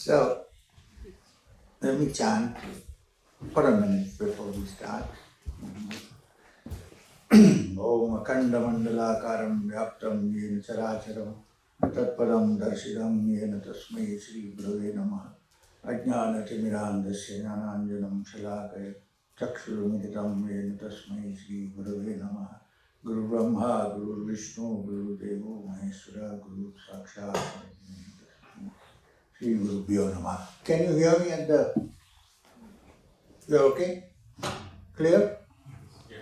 So, let me chant for a minute before we start. Om Akhanda Mandalakaram Vyaptam Yena Characharam Tatpadam Darshidam Yena Tasmai Shri Gurave Namaha Ajnana Timirandasya Jnananjanam Shalakaya Chakshurumidram Yena Tasmai Shri Gurave Namaha Guru Brahma, Guru Vishnu, Guru Devo Maheswara, Guru Sakshat Shri Gurubhyo Namaha. Can you hear me at the... You're okay? Clear?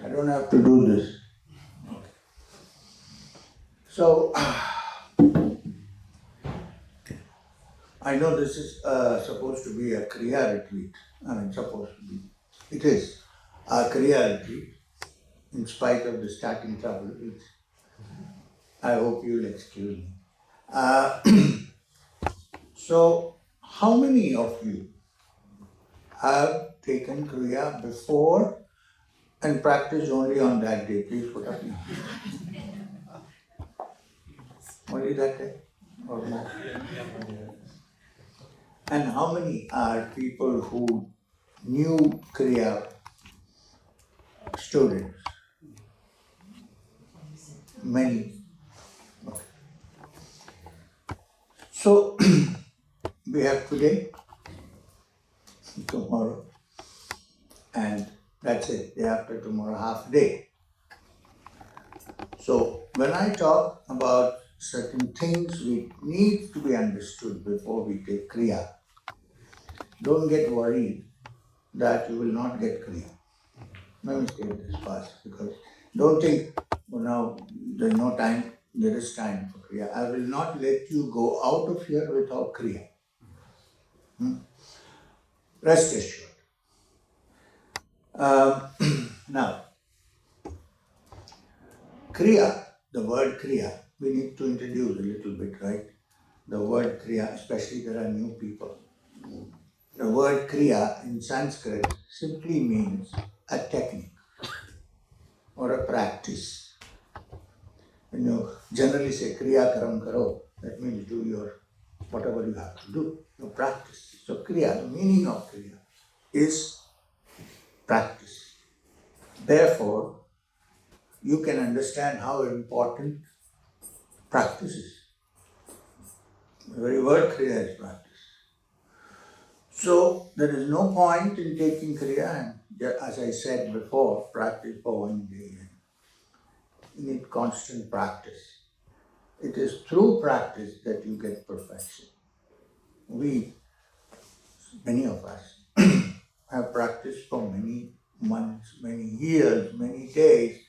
I don't have to do this. Okay. So, I know this is supposed to be a Kriya retreat. I mean, supposed to be. It is a Kriya retreat, in spite of the starting trouble, which I hope you'll excuse me. So, how many of you have taken Kriya before and practiced only on that day? Please put up your hand. Only that day? Or more? And how many are people who knew Kriya students? Many. Okay. So, we have today, tomorrow, and that's it. Day after tomorrow, half day. So, when I talk about certain things which need to be understood before we take Kriya, don't get worried that you will not get Kriya. Let me state this first, because don't think, well, now there's no time, there is time for Kriya. I will not let you go out of here without Kriya. Rest assured. Now, Kriya, the word Kriya, we need to introduce a little bit, right? The word Kriya, especially there are new people. The word Kriya in Sanskrit simply means a technique or a practice. When you generally say Kriya Karam Karo, that means do your whatever you have to do, your practice. So Kriya, the meaning of Kriya is practice. Therefore, you can understand how important practice is. The very word Kriya is practice. So, there is no point in taking Kriya, and as I said before, practice for one day. You need constant practice. It is through practice that you get perfection. We, many of us, have practiced for many months, many years, many days.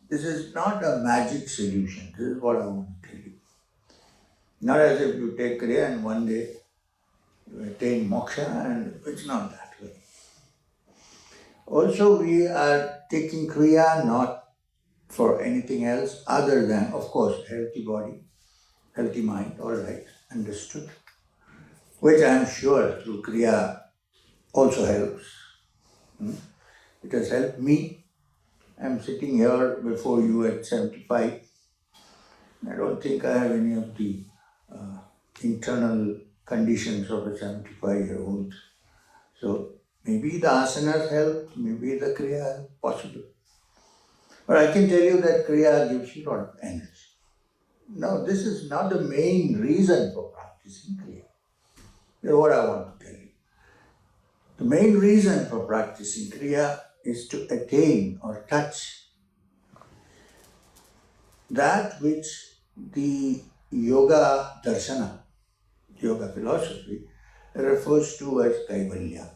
This is not a magic solution. This is what I want to tell you. Not as if you take Kriya and one day you attain moksha, and it's not that way. Also, we are taking Kriya not for anything else other than, of course, healthy body, healthy mind, all right, understood. Which I am sure through Kriya also helps. It has helped me. I am sitting here before you at 75. I don't think I have any of the internal conditions of a 75-year-old. So maybe the asanas help, maybe the Kriya help, possible. But I can tell you that Kriya gives you a lot of energy. Now, this is not the main reason for practicing Kriya. Here's what I want to tell you. The main reason for practicing Kriya is to attain or touch that which the yoga darshana, yoga philosophy, refers to as kaivalya,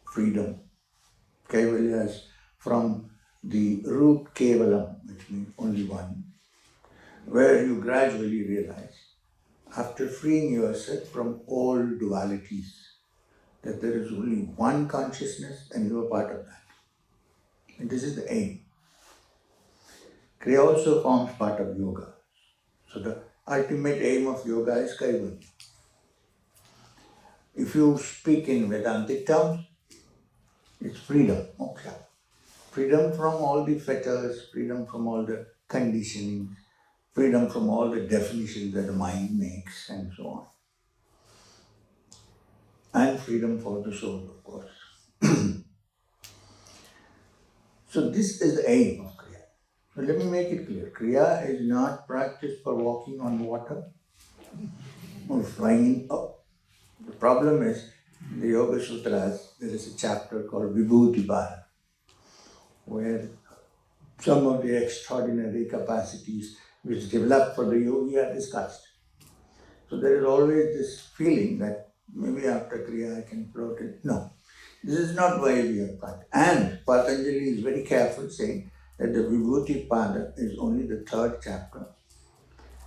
freedom. Kaivalya is from the root kevalam, which means only one, where you gradually realize, after freeing yourself from all dualities, that there is only one consciousness and you are part of that. And this is the aim. Kriya also forms part of yoga. So the ultimate aim of yoga is kaivalya. If you speak in Vedantic terms, it's freedom, moksha. Freedom from all the fetters, freedom from all the conditioning, freedom from all the definitions that the mind makes and so on. And freedom for the soul, of course. So this is the aim of Kriya. So let me make it clear. Kriya is not practice for walking on water or flying up. The problem is, in the Yoga Sutras, there is a chapter called Vibhuti Bhara, where some of the extraordinary capacities which develop for the yogi are discussed. So there is always this feeling that maybe after Kriya I can float it. No, this is not why we are practicing. And Patanjali is very careful saying that the Vibhuti Pada is only the third chapter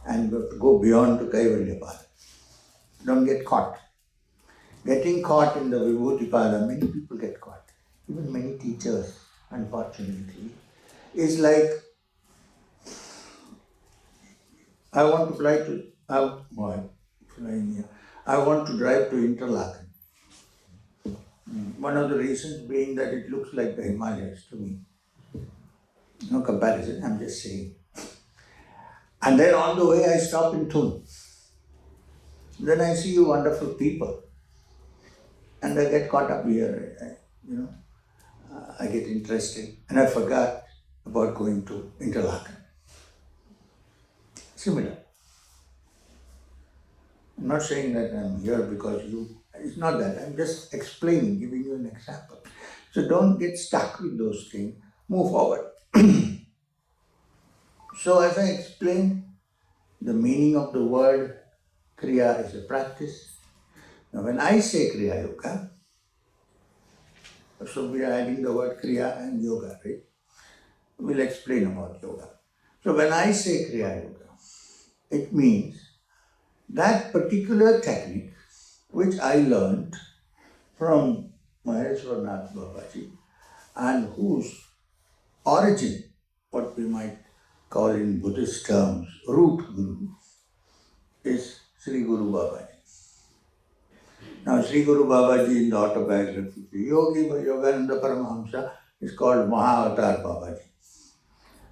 and we have to go beyond to Kaivalya Pada. Don't get caught. Getting caught in the Vibhuti Pada, many people get caught. Even many teachers, unfortunately, is like, I want to fly to, I want to drive to Interlaken. One of the reasons being that it looks like the Himalayas to me. No comparison, I'm just saying. And then on the way I stop in Thun. Then I see you wonderful people. And I get caught up here, I get interested. And I forgot about going to Interlaken. Similar. I'm not saying that I'm here because it's not that. I'm just explaining, giving you an example. So don't get stuck with those things. Move forward. So as I explained, the meaning of the word Kriya is a practice. Now when I say Kriya Yoga, so we are adding the word Kriya and Yoga, right? We'll explain about Yoga. So when I say Kriya Yoga, it means that particular technique which I learned from Maheswarnath Babaji and whose origin, what we might call in Buddhist terms, root guru, is Sri Guru Babaji. Now Sri Guru Babaji in the Autobiography of Yogi by Yogananda Paramahamsa is called Mahavatar Babaji.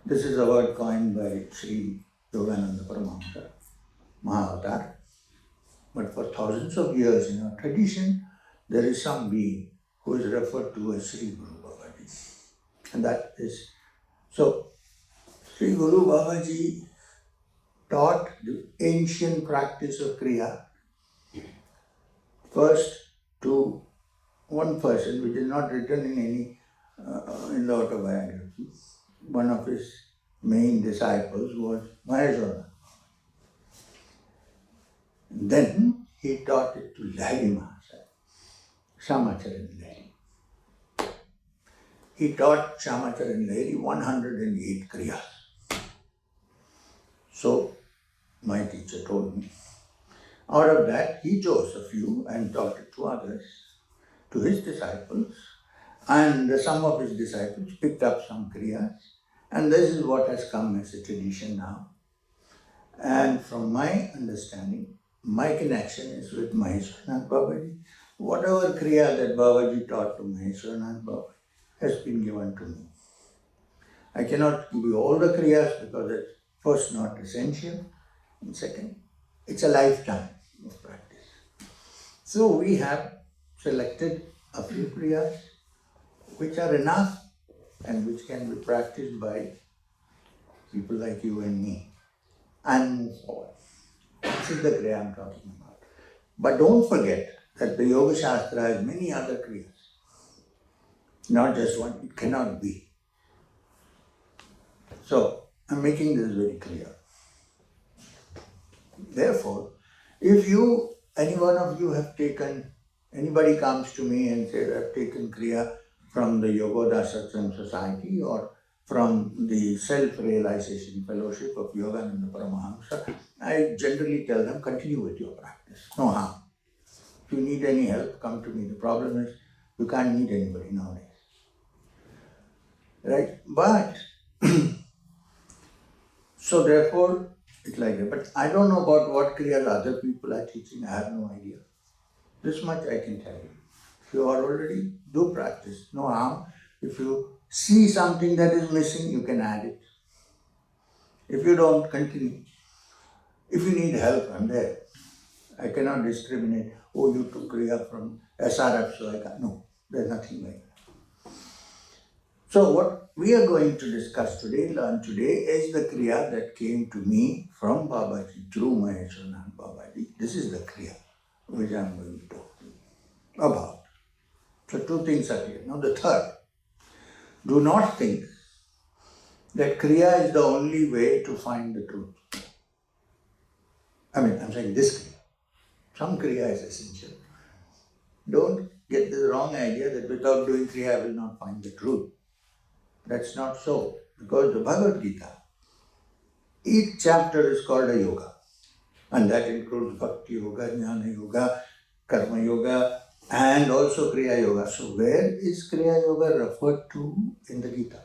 This is a word coined by Sri Yogananda Paramahamsa, Mahavatar. But for thousands of years in our tradition, there is some being who is referred to as Sri Guru Babaji. And that is, so Sri Guru Babaji taught the ancient practice of Kriya first to one person, which is not written in any in the autobiography. One of his main disciples was Maheswarnath. Then he taught it to Lahiri Maharaj, Shamacharan Lahiri. He taught Shamacharan Lahiri 108 Kriyas. So, my teacher told me, out of that he chose a few and taught it to others, to his disciples, and some of his disciples picked up some Kriyas, and this is what has come as a tradition now. And from my understanding, my connection is with Maheswarnath Babaji. Whatever Kriya that Babaji taught to Maheswarnath Babaji has been given to me. I cannot give you all the Kriyas because it's first not essential, and second, it's a lifetime of practice. So we have selected a few Kriyas which are enough and which can be practiced by people like you and me and move forward. This is the Kriya I'm talking about. But don't forget that the Yoga Shastra has many other Kriyas. Not just one, it cannot be. So, I'm making this very clear. Therefore, if any one of you have taken, anybody comes to me and says, I've taken Kriya from the Yogoda Satsang Society or from the Self-Realization Fellowship of Yogananda Paramahamsa, I generally tell them, continue with your practice, no harm. If you need any help, come to me. The problem is, you can't meet anybody nowadays. Right? But, so therefore, it's like that. But I don't know about what Kriya other people are teaching, I have no idea. This much I can tell you. If you are already, do practice, no harm. If you see something that is missing, you can add it. If you don't, continue. If you need help, I'm there. I cannot discriminate. Oh, you took Kriya from SRF, so I can't. No, there's nothing like that. So what we are going to discuss today, learn today, is the Kriya that came to me from Babaji, through Maheswarnath Babaji. This is the Kriya which I'm going to talk about. So two things are here. Now the third, do not think that Kriya is the only way to find the truth. I mean, I'm saying this Kriya. Some Kriya is essential. Don't get the wrong idea that without doing Kriya I will not find the truth. That's not so. Because the Bhagavad Gita, each chapter is called a yoga. And that includes Bhakti Yoga, Jnana Yoga, Karma Yoga, and also Kriya Yoga. So where is Kriya Yoga referred to in the Gita?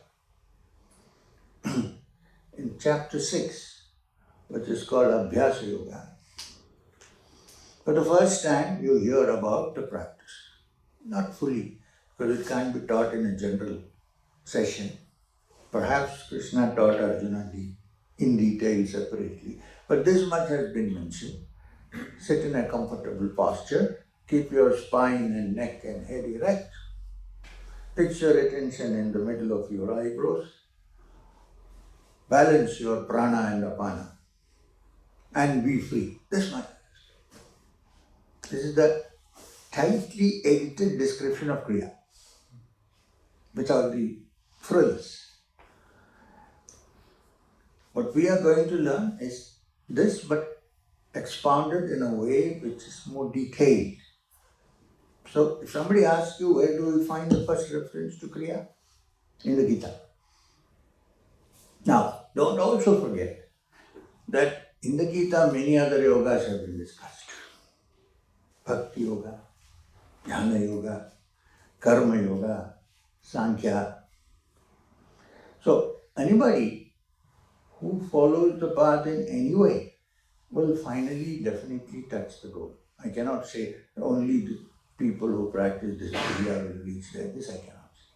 In chapter 6, which is called Abhyasa Yoga. For the first time you hear about the practice. Not fully, because it can't be taught in a general session. Perhaps Krishna taught Arjuna in detail separately. But this much has been mentioned. Sit in a comfortable posture. Keep your spine and neck and head erect. Fix your attention in the middle of your eyebrows. Balance your prana and apana. And be free. This much. This is the tightly edited description of Kriya. Without the frills. What we are going to learn is this, but expounded in a way which is more detailed. So, if somebody asks you, where do we find the first reference to Kriya? In the Gita. Now, don't also forget that in the Gita many other yogas have been discussed. Bhakti Yoga, Jnana Yoga, Karma Yoga, Sankhya. So, anybody who follows the path in any way will finally definitely touch the goal. I cannot say only the people who practice this Kriya will reach there. This I cannot say.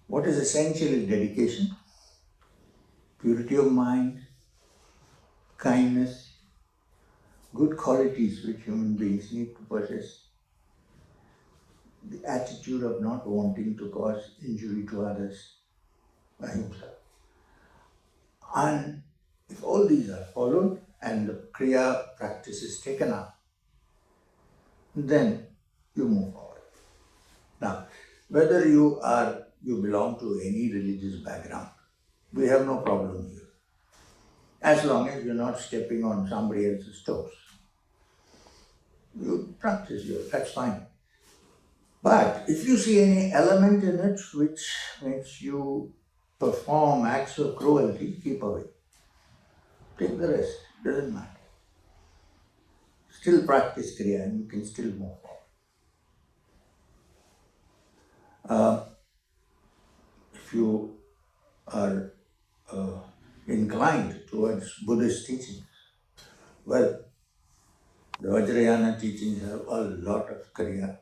What is essential is dedication, purity of mind, kindness, good qualities which human beings need to possess, the attitude of not wanting to cause injury to others, ahimsa. And if all these are followed and the Kriya practice is taken up, then you move forward. Now, whether you belong to any religious background, we have no problem here. As long as you're not stepping on somebody else's toes. You practice yours, that's fine. But if you see any element in it which makes you perform acts of cruelty, keep away. Take the rest, doesn't matter. Still practice Kriya and you can still move forward. If you are inclined towards Buddhist teachings, well, the Vajrayana teachings have a lot of Kriya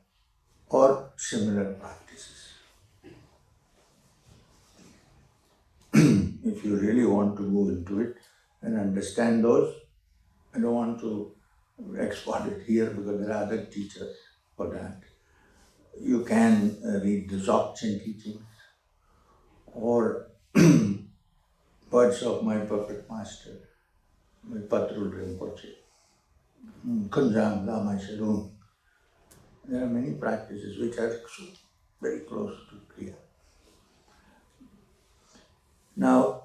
or similar practices. If you really want to go into it and understand those, I don't want to export it here because there are other teachers for that. You can read the Dzogchen teachings or Words of My Perfect Master by Patrul Rinpoche, Kunzang Lama Shalom. There are many practices which are very close to Kriya. Now,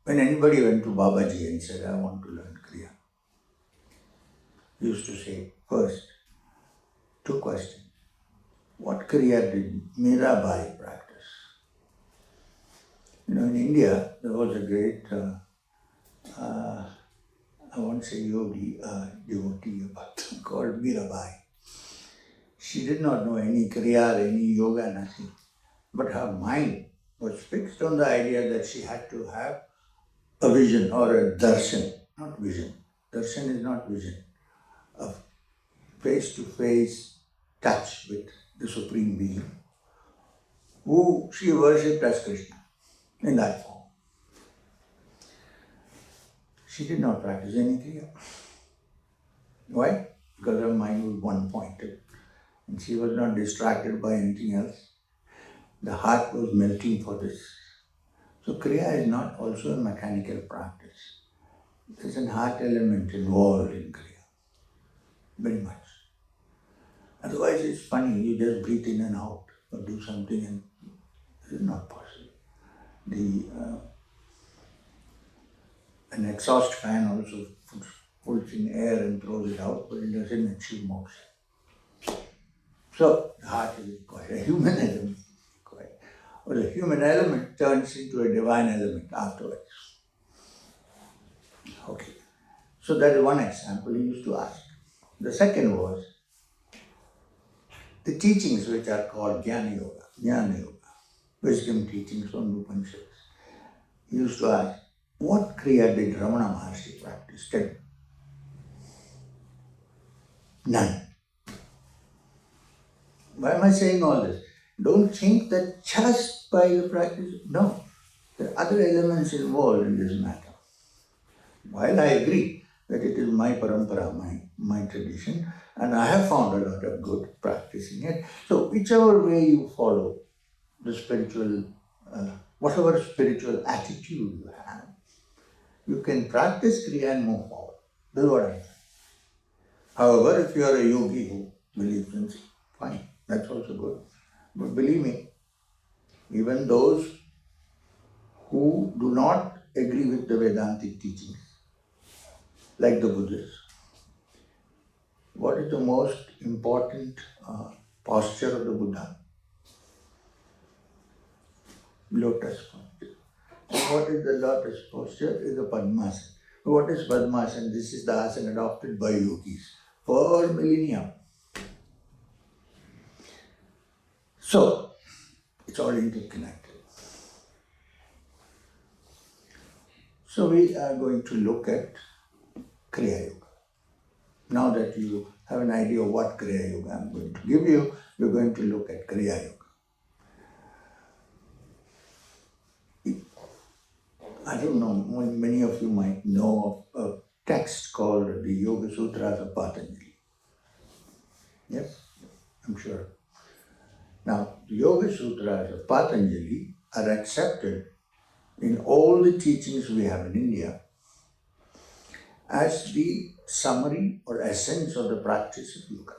when anybody went to Babaji and said, I want to learn Kriya, he used to say, first, two questions. What Kriya did Mirabai practice? You know, in India, there was a great, I won't say Yogi, devotee, but called Mirabai. She did not know any Kriya, any yoga, nothing. But her mind was fixed on the idea that she had to have a vision or a darshan, not vision. Darshan is not vision. A face-to-face touch with the Supreme Being, who she worshipped as Krishna in that form. she did not practice any Kriya. Why? Because her mind was one-pointed and she was not distracted by anything else. The heart was melting for this. So Kriya is not also a mechanical practice. There's an heart element involved in Kriya, very much. Otherwise it's funny, you just breathe in and out or do something and this is not possible. An exhaust fan also pulls in air and throws it out, but it doesn't achieve motion. So the heart is required, a human element is required. Or the human element turns into a divine element afterwards. Okay. So that is one example he used to ask. The second was the teachings which are called Jnana Yoga, wisdom teachings from the Upanishads. He used to ask, what Kriya did Ramana Maharshi practice? Tell me. None. Why am I saying all this? Don't think that just by the practice, no. There are other elements involved in this matter. While I agree that it is my parampara, my tradition, and I have found a lot of good practice in it. So whichever way you follow the spiritual, whatever spiritual attitude you have, you can practice Kriya and move forward. This is what I'm saying. However, if you are a yogi who believes in it, fine, that's also good. But believe me, even those who do not agree with the Vedantic teachings, like the Buddhists, what is the most important posture of the Buddha? Lotus posture. And what is the lotus posture? Is the Padmasana. What is Padmasana? This is the asana adopted by yogis for millennia. So, it's all interconnected. So we are going to look at Kriya Yoga. Now that you have an idea of what Kriya Yoga I'm going to give you, we're going to look at Kriya Yoga. I don't know, many of you might know of a text called the Yoga Sutras of Patanjali. Yes, I'm sure. Now, the Yoga Sutras of Patanjali are accepted in all the teachings we have in India as the summary or essence of the practice of yoga.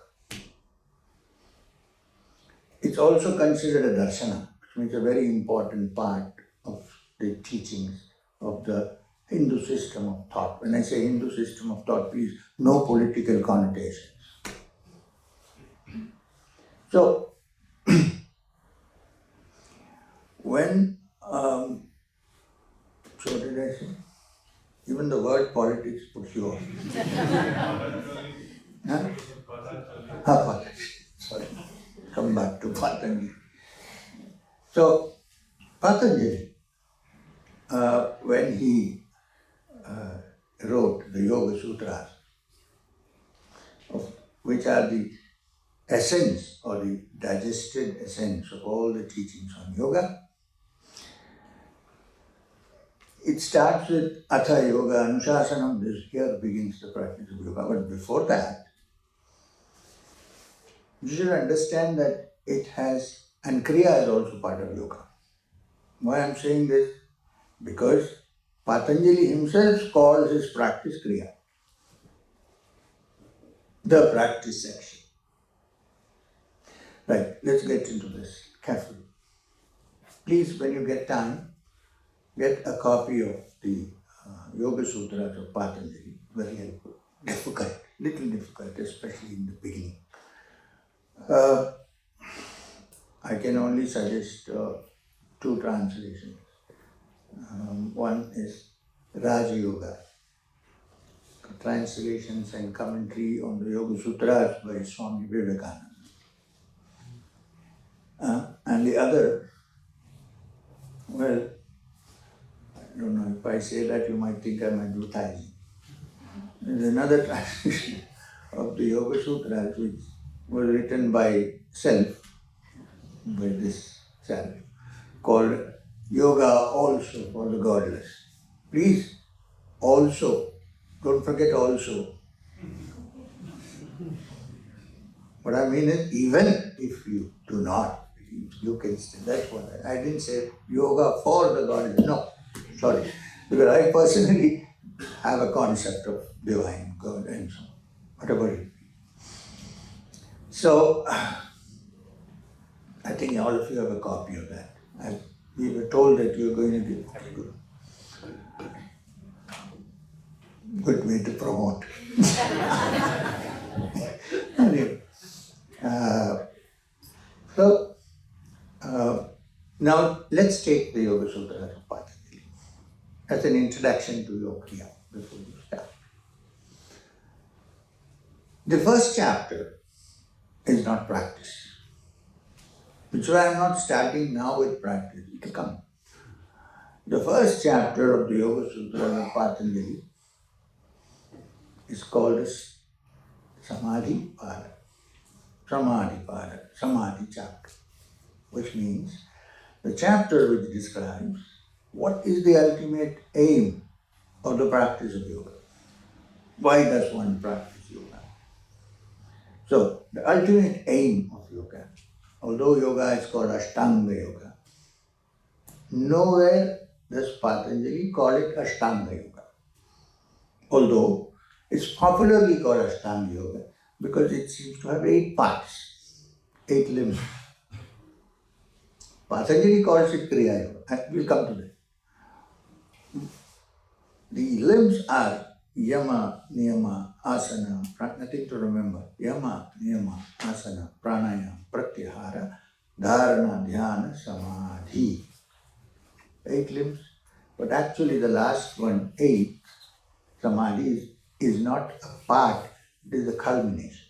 It's also considered a darshana, which means a very important part of the teachings of the Hindu system of thought. When I say Hindu system of thought, please, no political connotations. So, when, so what did I say? Even the word politics puts you off. Huh? Politics. Sorry. Come back to Patanjali. So, Patanjali, when he wrote the Yoga Sutras, which are the essence or the digested essence of all the teachings on yoga, it starts with Atha Yoga Anuशाsanam. This here begins the practice of yoga. But before that, you should understand that it has, and Kriya is also part of yoga. Why I am saying this? Because Patanjali himself calls his practice Kriya. The practice section. Right, let's get into this carefully. Please, when you get time, get a copy of the Yoga Sutras of Patanjali. Very helpful. Difficult, little difficult, especially in the beginning. I can only suggest two translations. One is Raja Yoga, translations and commentary on the Yoga Sutras by Swami Vivekananda. And the other, well, I don't know, if I say that you might think I'm advertising. There's another translation of the Yoga Sutras which was written by this self, called Yoga Also for the Godless. Please, also, don't forget also. What I mean is, even if you do not, you can still, that's what I didn't say yoga for the goddess, no, sorry. Because I personally have a concept of divine God and so on, whatever it be. So, I think all of you have a copy of that. We were told that you were going to give it. Good way to promote. Anyway, so now let's take the Yoga Sutra as a Patanjali as an introduction to your Kriya before you start. The first chapter is not practice, which is why I'm not starting now with practice. It will come. The first chapter of the Yoga Sutra of Patanjali is called as Samadhi Pada. Samadhi Pada, Samadhi chapter, which means the chapter which describes what is the ultimate aim of the practice of yoga. Why does one practice yoga? So, the ultimate aim of yoga, although yoga is called Ashtanga Yoga, nowhere does Patanjali call it Ashtanga Yoga. Although it's popularly called Ashtanga Yoga because it seems to have 8 parts, 8 limbs. Patanjali calls it Kriya Yoga. We'll come to that. The limbs are Yama, Niyama, Asana, nothing to remember. Yama, Niyama, Asana, Pranayama, Pratyahara, Dharana, Dhyana, Samadhi. 8 limbs. But actually the last one, 8, Samadhi, is not a part, it is a culmination.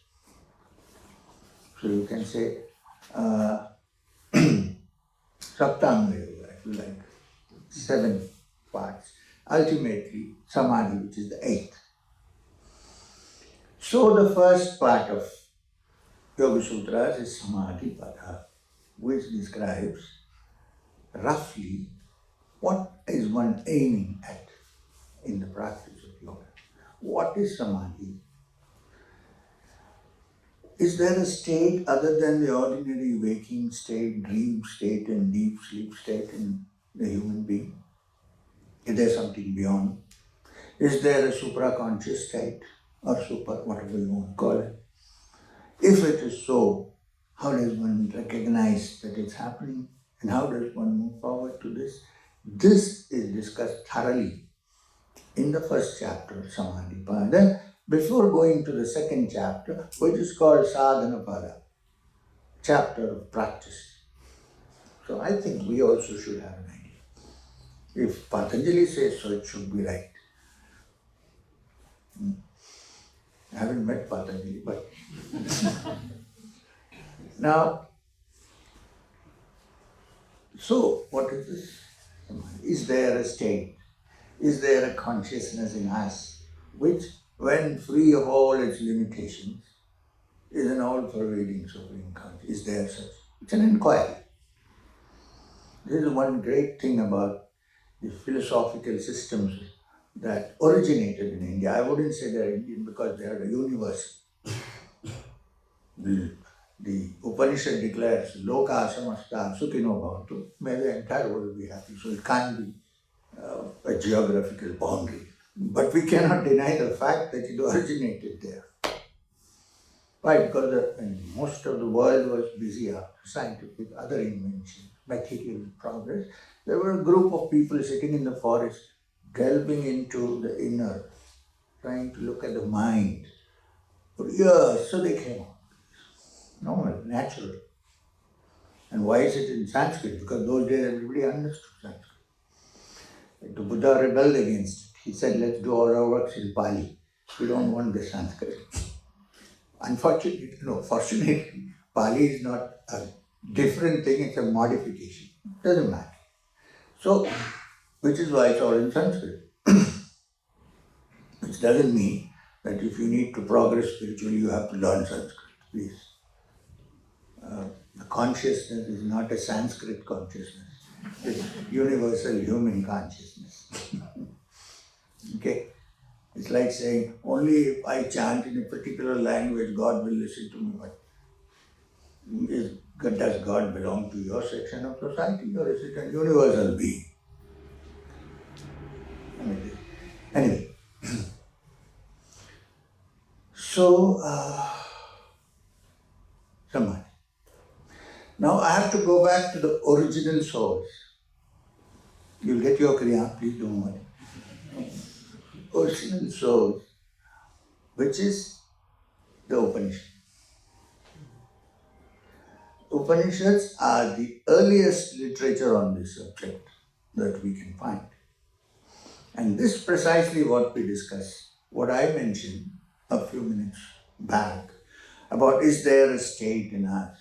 So you can say Saptanga Yoga, if you like, 7 parts. Ultimately, Samadhi, which is the 8th. So the first part of Yoga Sutras is Samadhi Pada, which describes roughly what is one aiming at in the practice of yoga. What is Samadhi? Is there a state other than the ordinary waking state, dream state and deep sleep state in the human being? Is there something beyond? Is there a supraconscious state or super, whatever you want to call it? If it is so, how does one recognize that it's happening and how does one move forward to this? This is discussed thoroughly in the first chapter of Samadhi Pada before going to the second chapter, which is called Sadhana Pada, chapter of practice. So I think we also should have an idea. If Patanjali says so, it should be right. I haven't met Patanjali, but now, so what is this? Is there a state? Is there a consciousness in us which, when free of all its limitations, is an all-pervading supreme consciousness? Is there such? It's an inquiry. This is one great thing about the philosophical systems that originated in India. I wouldn't say they're Indian because they are universal. The Upanishad declares, Loka samasta sukhino bhavantu. May the entire world be happy. So it can't be a geographical boundary. But we cannot deny the fact that it originated there. Why? Because most of the world was busy after scientific, other inventions, material progress. There were a group of people sitting in the forest, delving into the inner, trying to look at the mind. For years, so they came out. Normal, natural. And why is it in Sanskrit? Because those days everybody understood Sanskrit. The Buddha rebelled against it. He said, let's do all our works in Pali. We don't want the Sanskrit. Unfortunately, fortunately, Pali is not a different thing, it's a modification. It doesn't matter. So, which is why it's all in Sanskrit. Which doesn't mean that if you need to progress spiritually, you have to learn Sanskrit, please. The consciousness is not a Sanskrit consciousness. It's universal human consciousness. Okay? It's like saying, only if I chant in a particular language, God will listen to me. But does God belong to your section of society, or is it a universal being? Anyway, so, Samadhi. Now I have to go back to the original source. You'll get your Kriya, please don't worry. Original source, which is the Upanishad. Upanishads are the earliest literature on this subject that we can find. And this is precisely what we discussed, what I mentioned a few minutes back about, is there a state in us?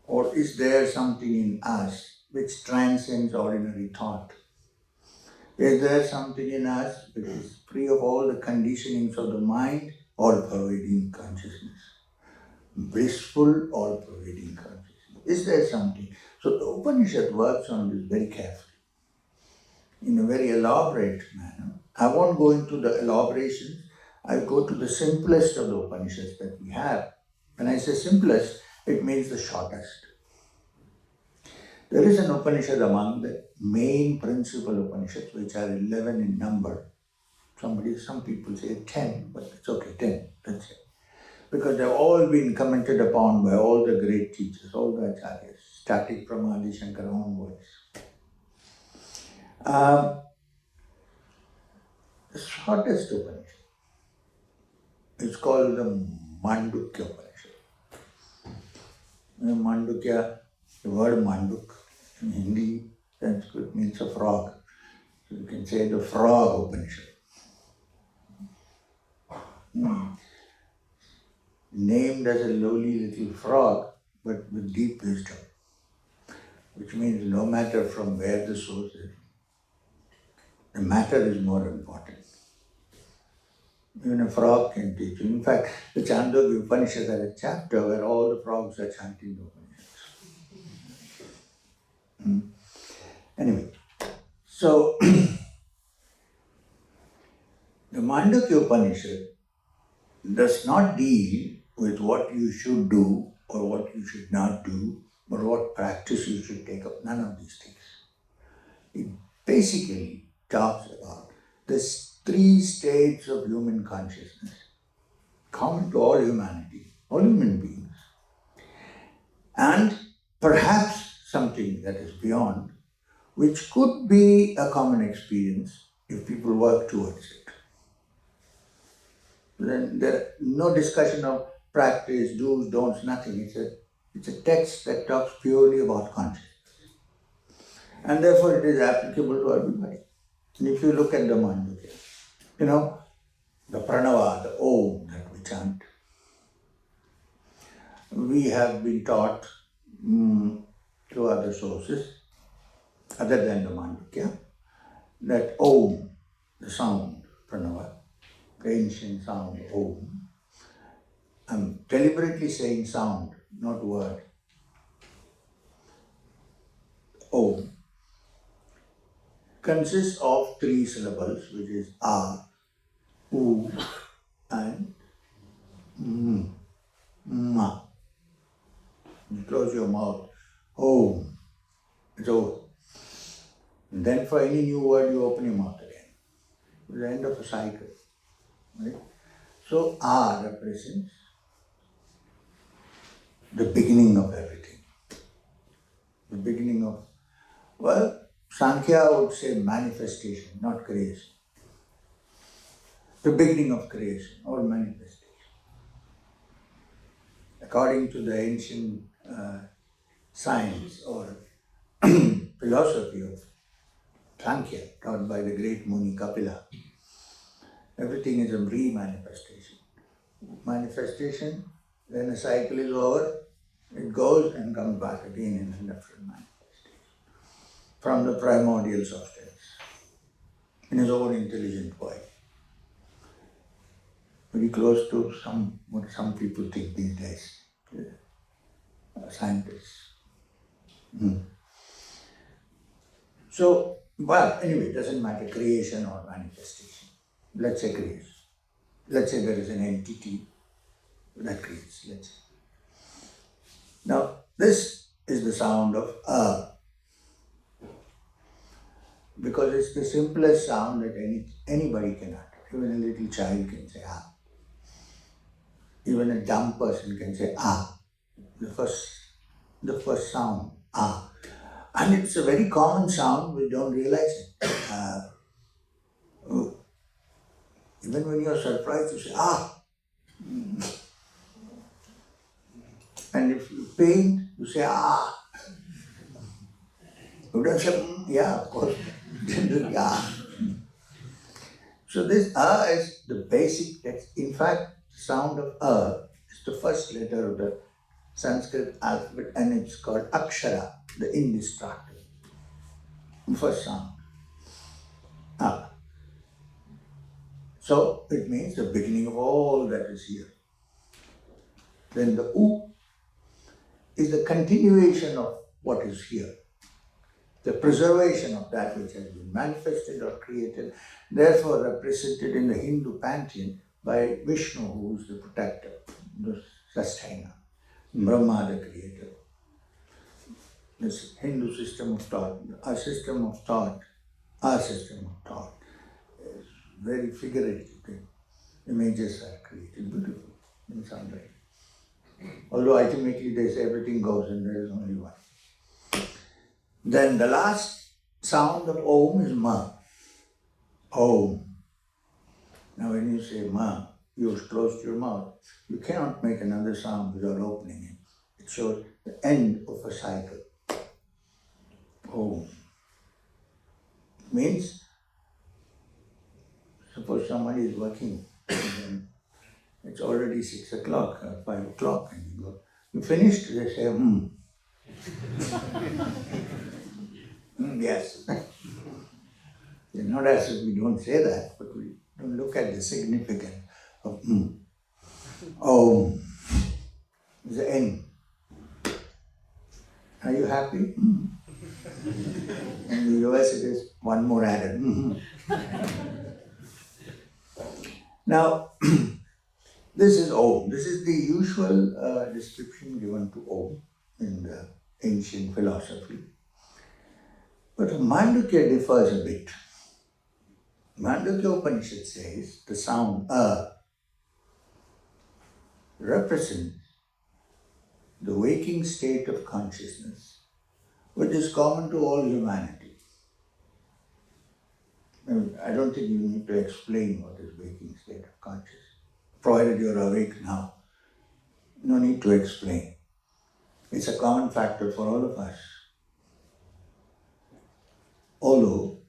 Or is there something in us which transcends ordinary thought? Is there something in us which is free of all the conditionings of the mind, all-pervading consciousness? Blissful, all-pervading consciousness. Is there something? So the Upanishad works on this very carefully, in a very elaborate manner. I won't go into the elaborations. I'll go to the simplest of the Upanishads that we have. When I say simplest, it means the shortest. There is an Upanishad among the main principal Upanishads, which are 11 in number. Some people say 10, but it's okay, 10, that's it. Because they've all been commented upon by all the great teachers, all the acharyas, starting from Adi Shankara onwards. The shortest Upanishad is called the Mandukya Upanishad. Mandukya, the word Manduk in Hindi, Sanskrit means a frog. So you can say the Frog Upanishad. Named as a lowly little frog, but with deep wisdom, which means no matter from where the source is, the matter is more important. Even a frog can teach you. In fact, the Chandogya Upanishad has a chapter where all the frogs are chanting the Upanishads. Anyway, so the Mandukya Upanishad does not deal with what you should do or what you should not do or what practice you should take up. None of these things. It basically talks about the three states of human consciousness, common to all humanity, all human beings, and perhaps something that is beyond, which could be a common experience if people work towards it. Then there no discussion of practice, do's, don'ts, nothing. It's a text that talks purely about consciousness. And therefore it is applicable to everybody. And if you look at the Mandukya, the pranava, the Om that we chant, we have been taught through other sources, other than the Mandukya, that Om, the sound, pranava, the ancient sound, Om. I'm deliberately saying sound, not word. Om consists of three syllables, which is A, U, and Ma. You close your mouth, Om, it's over. And then for any new word, you open your mouth again. It's the end of a cycle. Right? So A represents the beginning of everything. The beginning of, Sankhya would say manifestation, not creation. The beginning of creation or manifestation. According to the ancient science or philosophy of Sankhya, taught by the great Muni Kapila, everything is a re-manifestation. Manifestation, then a cycle is over, it goes and comes back again in a different manifestation. From the primordial substance, in his own intelligent way. Very close to what some people think these days, scientists. So, But anyway, it doesn't matter, creation or manifestation. Let's say creation. Let's say there is an entity that creates, let's say. Now, this is the sound of because it's the simplest sound that anybody can utter. Even a little child can say Even a dumb person can say the first sound, And it's a very common sound, we don't realize it. Even when you're surprised, you say And if you paint, you say You don't say of course. Generally, So this is the basic text. In fact, the sound of is the first letter of the Sanskrit alphabet, and it's called Akshara, the indestructible. First sound. So it means the beginning of all that is here. Then the U is the continuation of what is here, the preservation of that which has been manifested or created, therefore represented in the Hindu pantheon by Vishnu, who is the protector, the sustainer, Brahma, the creator. This Hindu system of thought, our system of thought is very figurative. Images are created, beautiful in some way. Although ultimately they say everything goes and there is only one. Then the last sound of Om is Ma. Om. Now when you say Ma, you've closed your mouth. You cannot make another sound without opening it. It shows the end of a cycle. Om. Means, suppose somebody is working, and it's already 6 o'clock or 5 o'clock, and you go, you finished? They say, yes. It's not as if we don't say that, but we don't look at the significance of Om is the end. Are you happy? In the US it is one more added. Now, this is Om. This is the usual description given to Om in the ancient philosophy. But Mandukya differs a bit. Mandukya Upanishad says the sound represents the waking state of consciousness, which is common to all humanity. I don't think you need to explain what is waking state of consciousness. Provided you're awake now, no need to explain. It's a common factor for all of us. Although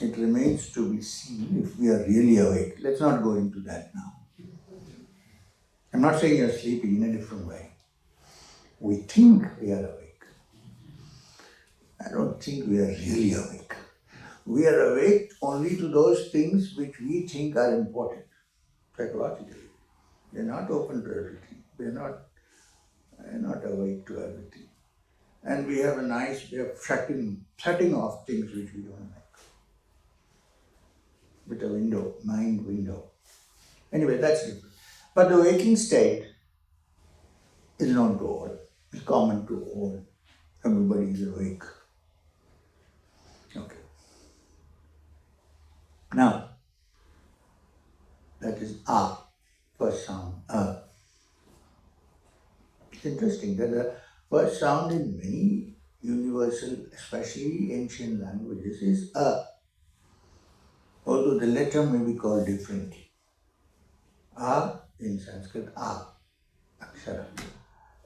it remains to be seen if we are really awake. Let's not go into that now. I'm not saying you're sleeping in a different way. We think we are awake. I don't think we are really awake. We are awake only to those things which we think are important, psychologically. They're not open to everything. They're not awake to everything. And we have a nice way of shutting off things which we don't like. With a window, mind window. Anyway, that's different. But the waking state is known to all. It's common to all. Everybody is awake. Okay. Now, that is first sound. It's interesting that the first sound in many universal, especially ancient languages, is although the letter may be called differently. In Sanskrit, Akshara.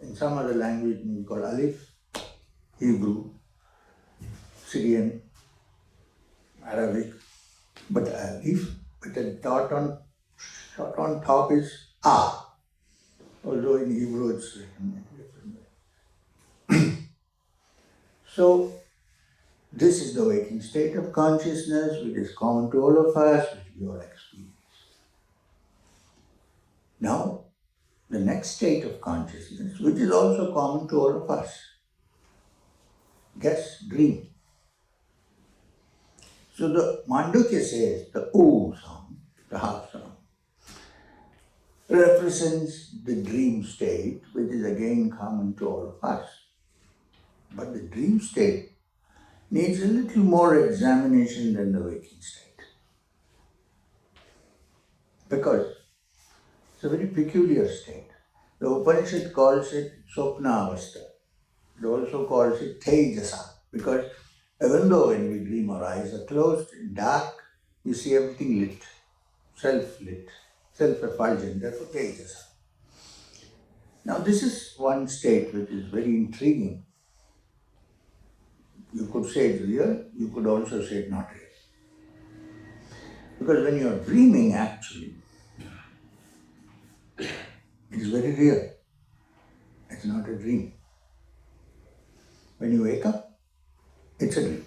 In some other language it may be called Alif, Hebrew, Syrian, Arabic. But Alif, with a dot on top is although in Hebrew it's written in a different way. So, this is the waking state of consciousness which is common to all of us, which we all experience. Now, the next state of consciousness, which is also common to all of us. Guess, dream. So the Mandukya says the O sound, the half sound, represents the dream state, which is again common to all of us. But the dream state needs a little more examination than the waking state. Because it's a very peculiar state. The Upanishad calls it Sopna Avastha. It also calls it Tejasa. Because even though when we dream our eyes are closed, dark, you see everything lit, self-lit, self-effulgent, therefore Tejasa. Now this is one state which is very intriguing. You could say it's real, you could also say it's not real. Because when you're dreaming actually, it is very real. It's not a dream. When you wake up, it's a dream.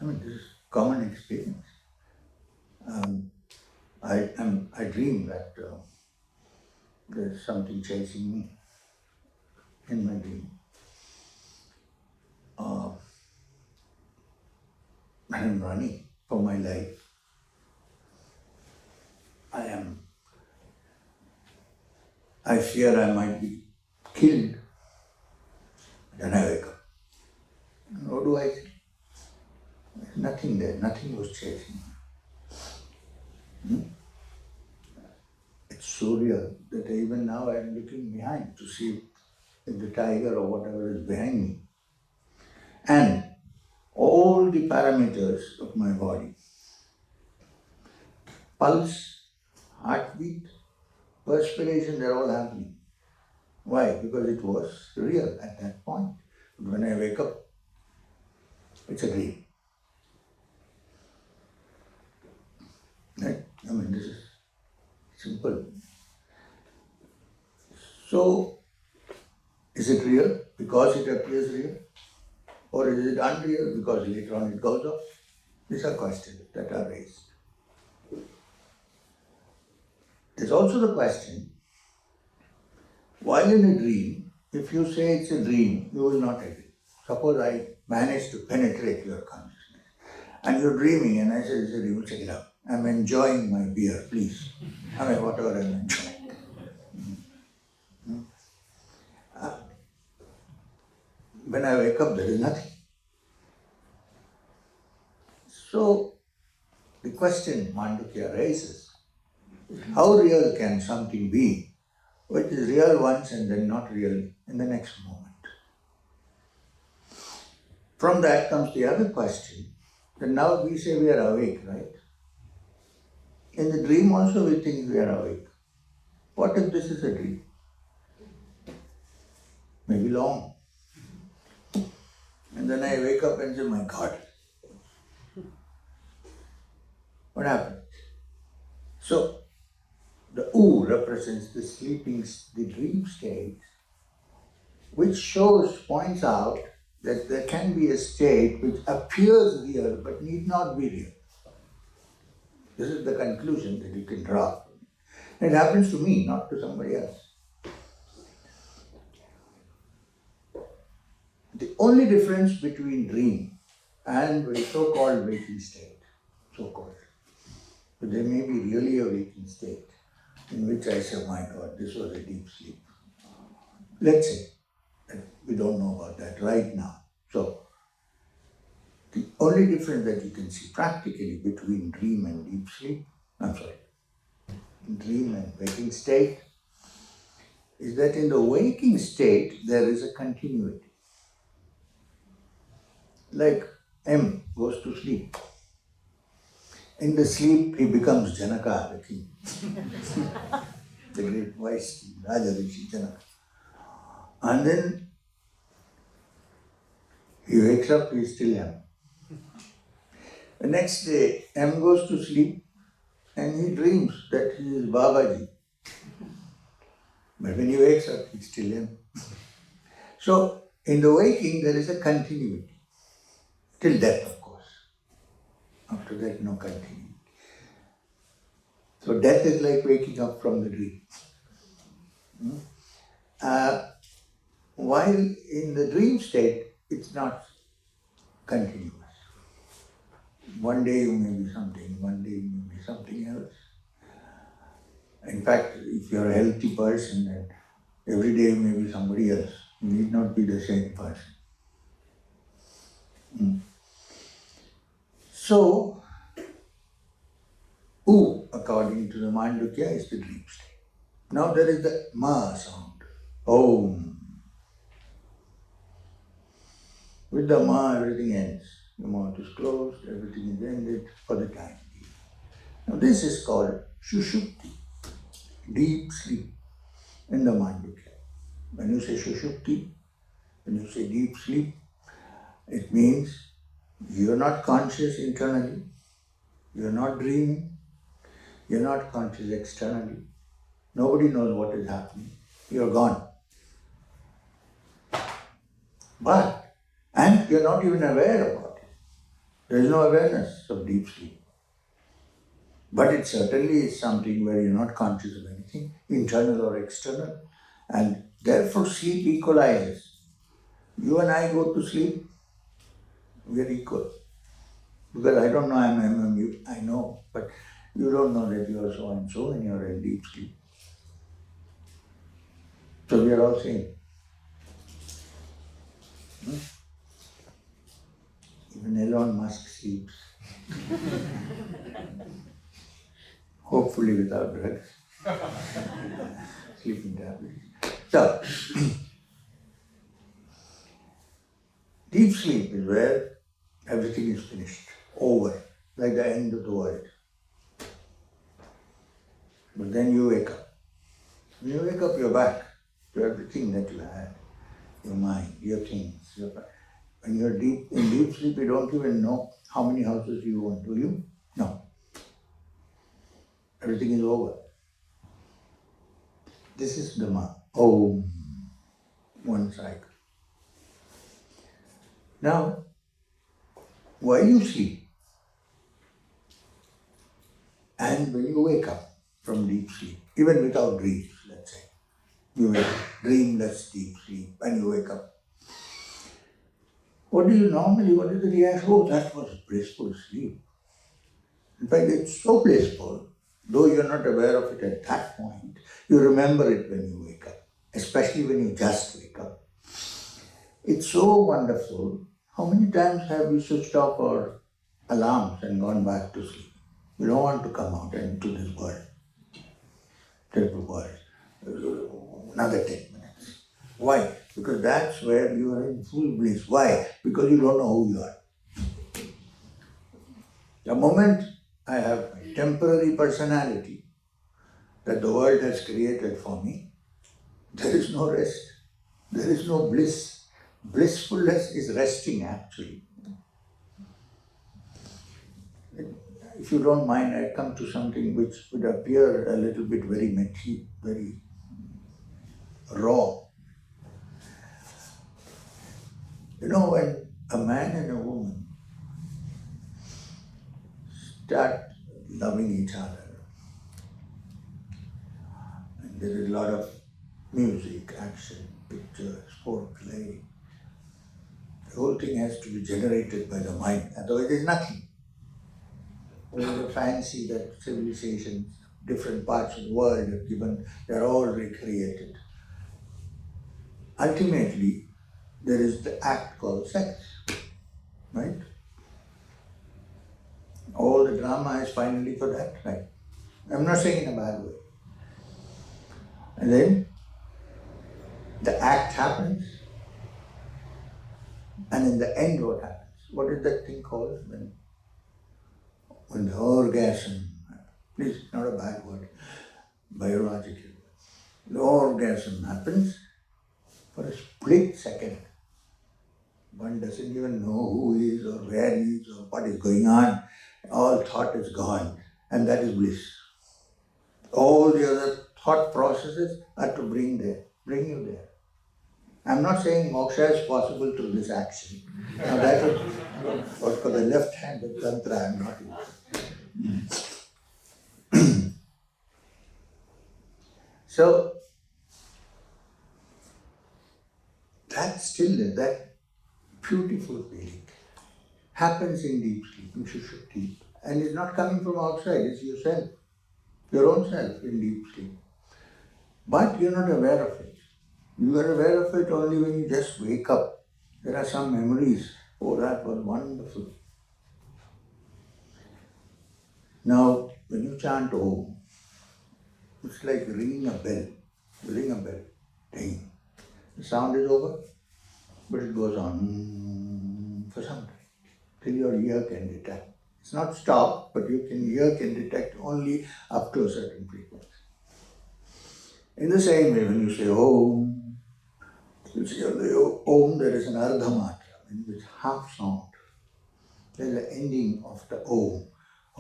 I mean, this is common experience. I dream that there's something chasing me in my dream. I'm running for my life. I fear I might be killed. Then I wake up. And what do I say? There's nothing there, nothing was chasing me. It's so real that even now I'm looking behind to see if the tiger or whatever is behind me. And all the parameters of my body, pulse, heartbeat, perspiration, they're all happening. Why? Because it was real at that point. But when I wake up, it's a dream. Right? I mean, this is simple. So, is it real because it appears real? Or is it unreal because later on it goes off? These are questions that are raised. There's also the question, while in a dream, if you say it's a dream, you will not agree. Suppose I manage to penetrate your consciousness and you're dreaming and I say it's a dream, check it out. I'm enjoying my beer, please. I mean, whatever I'm enjoying. When I wake up, there is nothing. So, the question Mandukya raises, how real can something be which is real once and then not real in the next moment? From that comes the other question, that now we say we are awake, right? In the dream also we think we are awake. What if this is a dream? Maybe long. And then I wake up and say, my God, what happened? So, the U represents the sleeping, the dream state, which points out that there can be a state which appears real but need not be real. This is the conclusion that you can draw. It happens to me, not to somebody else. The only difference between dream and the so-called waking state, so-called, but there may be really a waking state in which I say, my God, this was a deep sleep. Let's say that we don't know about that right now. So, the only difference that you can see practically between dream and deep sleep, dream and waking state, is that in the waking state there is a continuity. Like M goes to sleep. In the sleep he becomes Janaka, the king. The great wise king, Raja Rishi Janaka. And then he wakes up, he is still M. The next day, M goes to sleep and he dreams that he is Babaji. But when he wakes up, he's still M. So, in the waking, there is a continuity. Till death, of course. After that, no continuity. So, death is like waking up from the dream. While in the dream state, it's not continuous. One day you may be something, one day you may be something else. In fact, if you're a healthy person, then every day you may be somebody else. You need not be the same person. So, U, according to the Mandukya, is the dream state. Now there is the Ma sound. Om. With the Ma, everything ends. The mouth is closed, everything is ended for the time being. Now this is called Shushupti, deep sleep in the Mandukya. When you say Shushupti, when you say deep sleep, it means you are not conscious internally, you are not dreaming, you are not conscious externally. Nobody knows what is happening. You are gone. And you are not even aware about it. There is no awareness of deep sleep. But it certainly is something where you are not conscious of anything, internal or external. And therefore sleep equalizes. You and I go to sleep, we are equal. Because I don't know I am you, I know, but you don't know that you are so and so and you are in deep sleep. So we are all same. Even Elon Musk sleeps. Hopefully without drugs. Sleeping tablets. So, deep sleep is where everything is finished, over, like the end of the world. But then you wake up. When you wake up, you're back to everything that you had, your mind, your things. When you're in deep sleep, you don't even know how many houses you own, do you? No. Everything is over. This is Dhamma. Om. One cycle. Now, why you sleep? And when you wake up from deep sleep, even without dreams, let's say, you wake up, dreamless deep sleep, and you wake up. What is the reaction? Oh, that was blissful sleep. In fact, it's so blissful, though you're not aware of it at that point, you remember it when you wake up, especially when you just wake up. It's so wonderful. How many times have we switched off our alarms and gone back to sleep? We don't want to come out into this world, terrible world. Another 10 minutes. Why? Because that's where you are in full bliss. Why? Because you don't know who you are. The moment I have a temporary personality that the world has created for me, there is no rest. There is no bliss. Blissfulness is resting actually. If you don't mind, I come to something which would appear a little bit very messy, very raw. You know, when a man and a woman start loving each other, and there is a lot of music, action, pictures, foreplay, the whole thing has to be generated by the mind, otherwise there is nothing. There is a fancy that civilizations, different parts of the world have given, they are all recreated. Ultimately, there is the act called sex, right? All the drama is finally for that, right? I'm not saying in a bad way. And then the act happens, and in the end what happens? What is that thing called when the orgasm, please, not a bad word, biological. The orgasm happens for a split second. One doesn't even know who he is or where he is or what is going on. All thought is gone, and that is bliss. All the other thought processes are to bring you there. I'm not saying moksha is possible through this action. Now that was for the left-handed tantra, I'm not using. So, that stillness, that beautiful feeling happens in deep sleep, in Sushupti, and it's not coming from outside, it's yourself, your own self in deep sleep. But you're not aware of it. You are aware of it only when you just wake up. There are some memories. Oh, that was wonderful. Now, when you chant Om, it's like ringing a bell. You ring a bell, ding. The sound is over, but it goes on for some time, till your ear can detect. It's not stop, but your ear can detect only up to a certain frequency. In the same way, when you say Om, you see on the Om there is an Ardha Matra, in which half sound. There is the ending of the Om.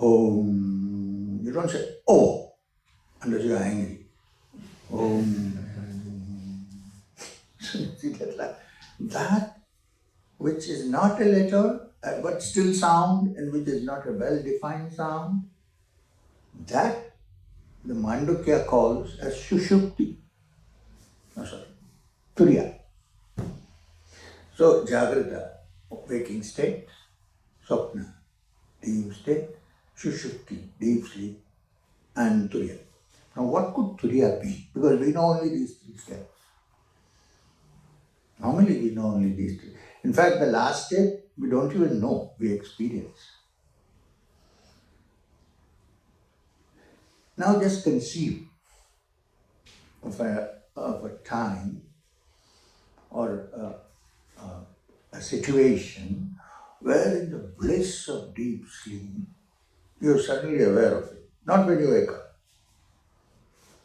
Om. You don't say Oh unless you are angry. Om. See that which is not a letter but still sound and which is not a well-defined sound, that the Mandukya calls as Shushupti. No, sorry, Turiya. So, Jagrata, waking state, Swapna, deep state, Shushupti, deep sleep, and Turiya. Now, what could Turiya be? Because we know only these three steps. Normally, we know only these three. In fact, the last step, we don't even know, we experience. Now, just conceive of a time or a situation where in the bliss of deep sleep, you're suddenly aware of it. Not when you wake up.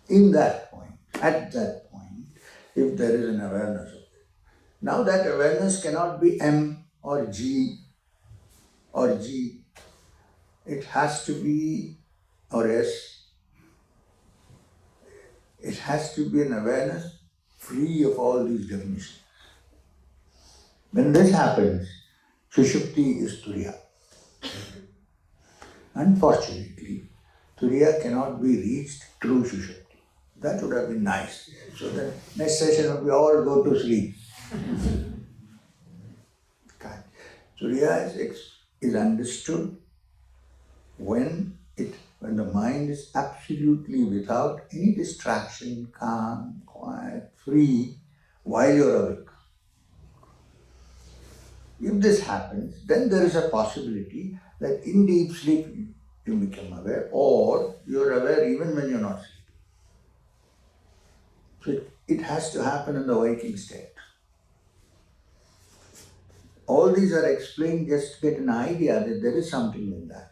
In that point, at that point, if there is an awareness of it. Now that awareness cannot be M or G or G. It has to be, or S. It has to be an awareness free of all these definitions. When this happens, Sushupti is Turiya. Unfortunately, Turiya cannot be reached through Sushupti. That would have been nice. So the next session would be all go to sleep. Turiya is understood when the mind is absolutely without any distraction, calm, quiet, free, while you're awake. If this happens, then there is a possibility that in deep sleep you become aware, or you're aware even when you're not sleeping. So it has to happen in the waking state. All these are explained just to get an idea that there is something in that.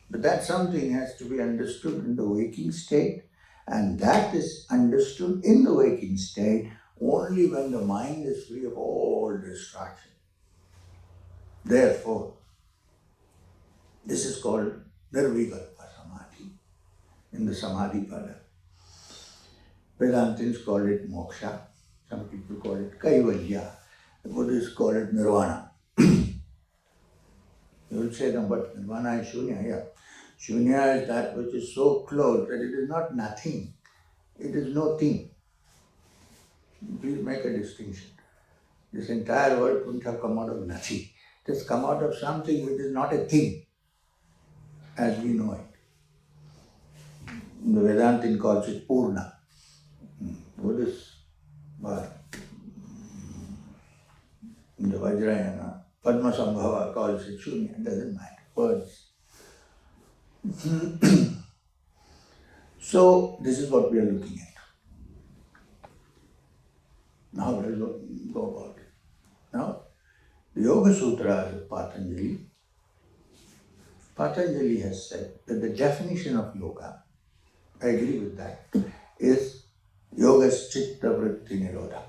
But that something has to be understood in the waking state, and that is understood in the waking state only when the mind is free of all distraction. Therefore, this is called Nirvikalpa Samadhi in the Samadhi Pada. Vedantins call it moksha, some people call it kaivalya, the Buddhists call it nirvana. You will say, no, but nirvana is shunya, yeah. Shunya is that which is so close that it is not nothing, it is no thing. Please make a distinction. This entire world couldn't have come out of nothing. It has come out of something which is not a thing, as we know it. The Vedantin calls it Purna. Buddhists, the Vajrayana, Padmasambhava calls it Shunya. It doesn't matter. Words. So, this is what we are looking at. Now, let us go about it. Now, the Yoga Sutras of Patanjali has said that the definition of yoga, I agree with that, is yoga's chitta vritti nirodha,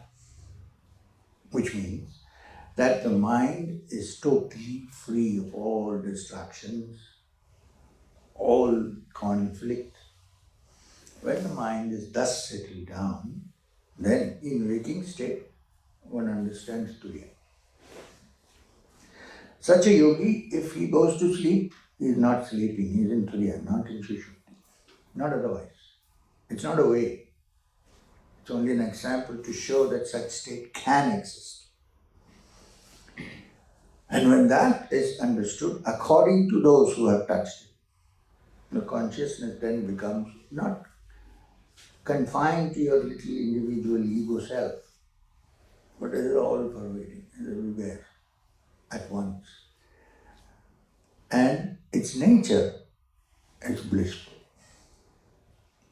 which means that the mind is totally free of all distractions, all conflict. When the mind is thus settled down, then in waking state, one understands Turiya. Such a yogi, if he goes to sleep, he is not sleeping, he is in Turiya, not in Sushupti, not otherwise. It's not a way. It's only an example to show that such state can exist. And when that is understood, according to those who have touched it, the consciousness then becomes not confined to your little individual ego self, but it is all pervading, it is everywhere at once. And its nature is blissful.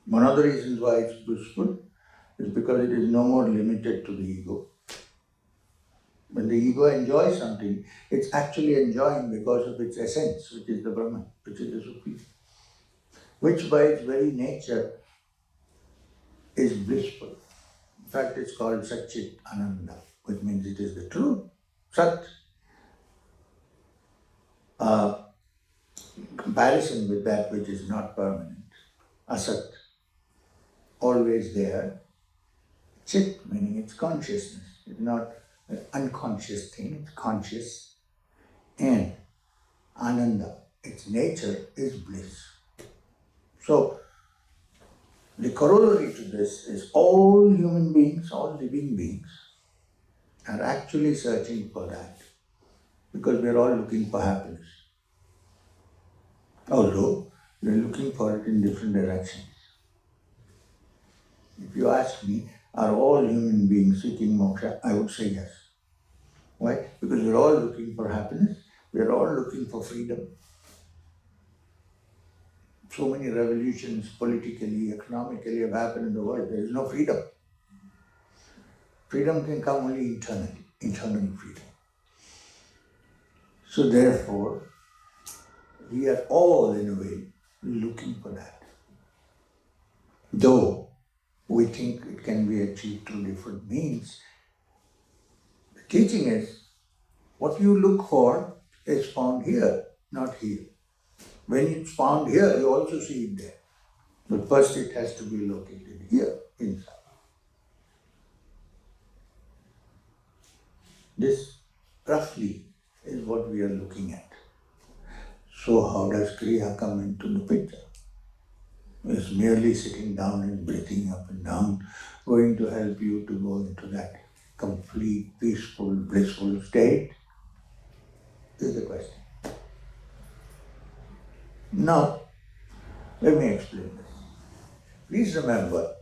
One of the reasons why it's blissful is because it is no more limited to the ego. When the ego enjoys something, it's actually enjoying because of its essence, which is the Brahman, which is the Supreme, which by its very nature is blissful. In fact, it's called Satchit Ananda, which means it is the truth. Sat, comparison with that which is not permanent. Asat, always there. Chit, meaning it's consciousness. It's not an unconscious thing, it's conscious. And Ananda, its nature is bliss. So, the corollary to this is all human beings, all living beings are actually searching for that because we are all looking for happiness. Although we are looking for it in different directions. If you ask me, are all human beings seeking moksha? I would say yes. Why? Because we are all looking for happiness, we are all looking for freedom. So many revolutions politically, economically have happened in the world. There is no freedom. Freedom can come only internally, internal freedom. So therefore, we are all in a way looking for that. Though we think it can be achieved through different means, the teaching is what you look for is found here, not here. When it's found here, you also see it there. But first it has to be located here, inside. This roughly is what we are looking at. So how does Kriya come into the picture? It's merely sitting down and breathing up and down going to help you to go into that complete, peaceful, blissful state? Is the question. Now, let me explain this. Please remember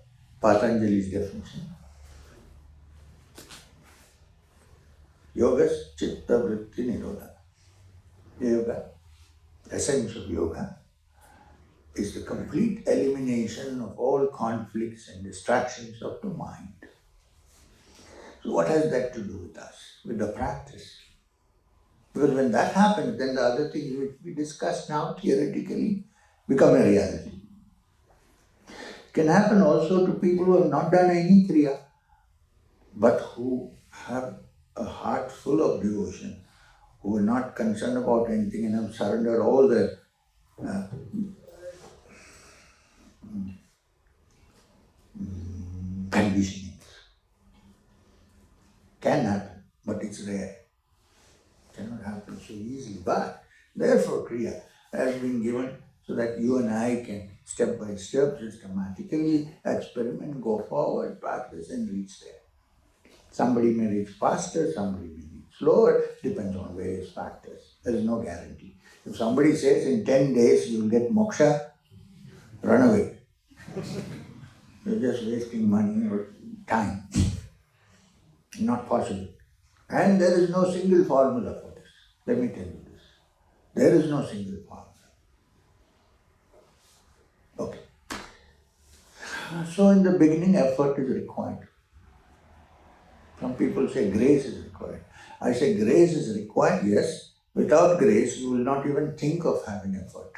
Patanjali's definition. Yoga's chitta vritti nirodha. Yoga, essence of yoga, is the complete elimination of all conflicts and distractions of the mind. So what has that to do with us, with the practice? Because when that happens, then the other things which we discuss now theoretically become a reality. It can happen also to people who have not done any Kriya, but who have a heart full of devotion, who are not concerned about anything and have surrendered all their conditionings. Can happen, but it's rare. Cannot happen so easily. But therefore Kriya has been given so that you and I can step by step, systematically experiment, go forward, practice and reach there. Somebody may reach faster, somebody may reach slower, depends on various factors. There is no guarantee. If somebody says in 10 days you will get moksha, run away. You're just wasting money or time. Not possible. And there is no single formula for this. Let me tell you this. There is no single formula. Okay. So in the beginning, effort is required. Some people say grace is required. I say grace is required, yes. Without grace, you will not even think of having effort.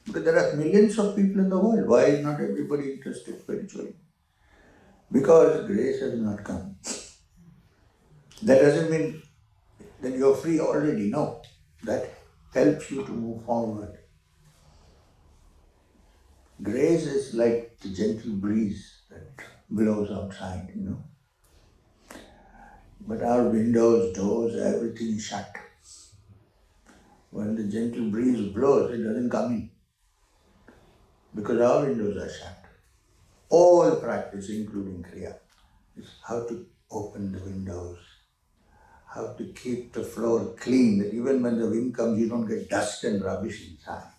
Because there are millions of people in the world. Why is not everybody interested spiritually? Because grace has not come. That doesn't mean that you're free already. No. That helps you to move forward. Grace is like the gentle breeze that blows outside, But our windows, doors, everything is shut. When the gentle breeze blows, it doesn't come in. Because our windows are shut. All practice, including Kriya, is how to open the windows, how to keep the floor clean, that even when the wind comes, you don't get dust and rubbish inside.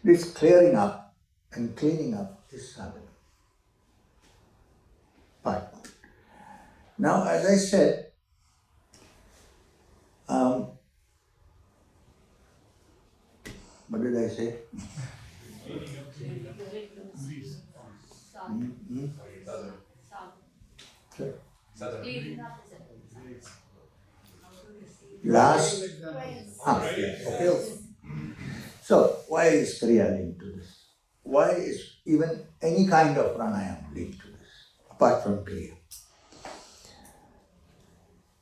This clearing up and cleaning up is sadhana. Part one. Now, as I said, what did I say? Last. Okay. So, why is Kriya linked to this? Why is even any kind of pranayama linked to this, apart from Kriya?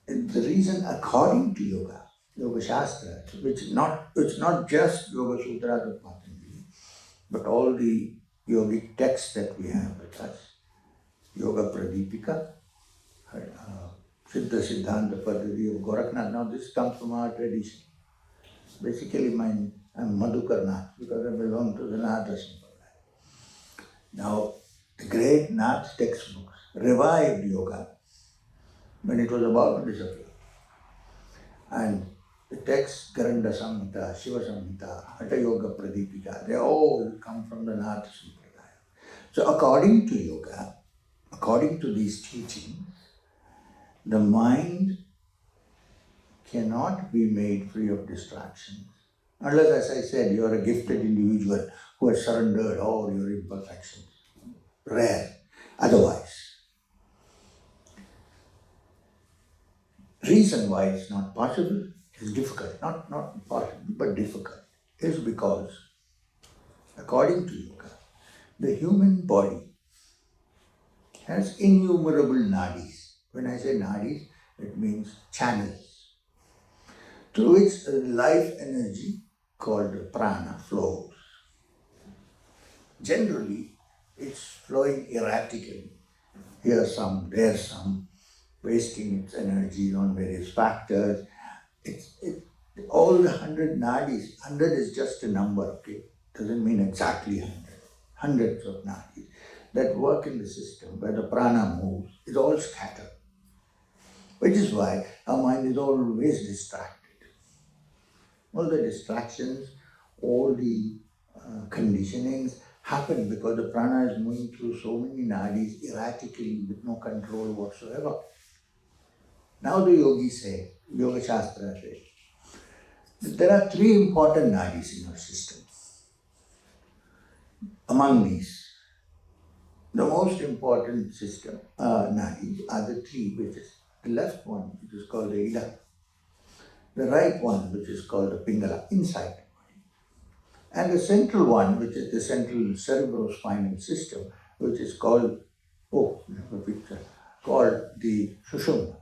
The reason, according to Yoga Shastra, which it's not just Yoga Sutras of Patanjali, but all the yogic texts that we have with us, Yoga Pradipika, Siddha Siddhanta Padhati of Gorakhnath. Now this comes from our tradition. Basically, I'm Madhukarnath because I belong to the Natha Sampradaya. Now, the great Nath textbooks revived yoga when it was about to disappear. And the texts, Garanda Samhita, Shiva Samhita, Hatha Yoga Pradipika, they all come from the Natha Sampradaya. So according to yoga, according to these teachings, the mind cannot be made free of distractions. Unless, as I said, you are a gifted individual who has surrendered all your imperfections. Rare. Otherwise, reason why it's not possible is difficult. Not possible, but difficult. Is because, according to yoga, the human body has innumerable nadis. When I say nadis, it means channels, through which life energy called prana flows. Generally, it's flowing erratically. Here some, there some, wasting its energy on various factors. All the 100 nadis, 100 is just a number, okay? Doesn't mean exactly 100. Hundreds of nadis that work in the system where the prana moves is all scattered. Which is why our mind is always distracted. All the distractions, all the conditionings happen because the prana is moving through so many nadis erratically with no control whatsoever. Now the yogis say, Yoga Shastra says, that there are three important nadis in your system. Among these, the most important system nadis are the three, which is the left one, which is called the Ida, the right one, which is called the Pingala, inside the body, and the central one, which is the central cerebrospinal system, which is called, we have a picture, called the Sushumna,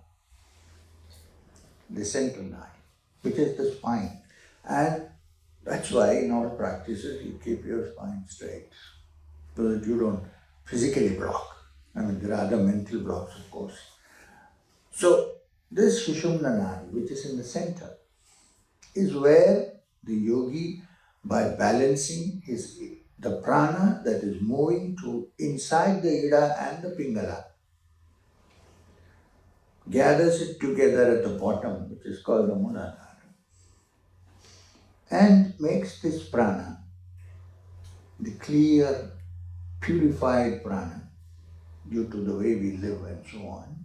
the central nadi, which is the spine. And that's why in all practices you keep your spine straight, so that you don't physically block. I mean, there are other mental blocks, of course. So, this Sushumna nadi, which is in the center, is where the yogi, by balancing the prana that is moving to inside the Ida and the Pingala, gathers it together at the bottom, which is called the Muladhara, and makes this prana, the clear, purified prana, due to the way we live and so on,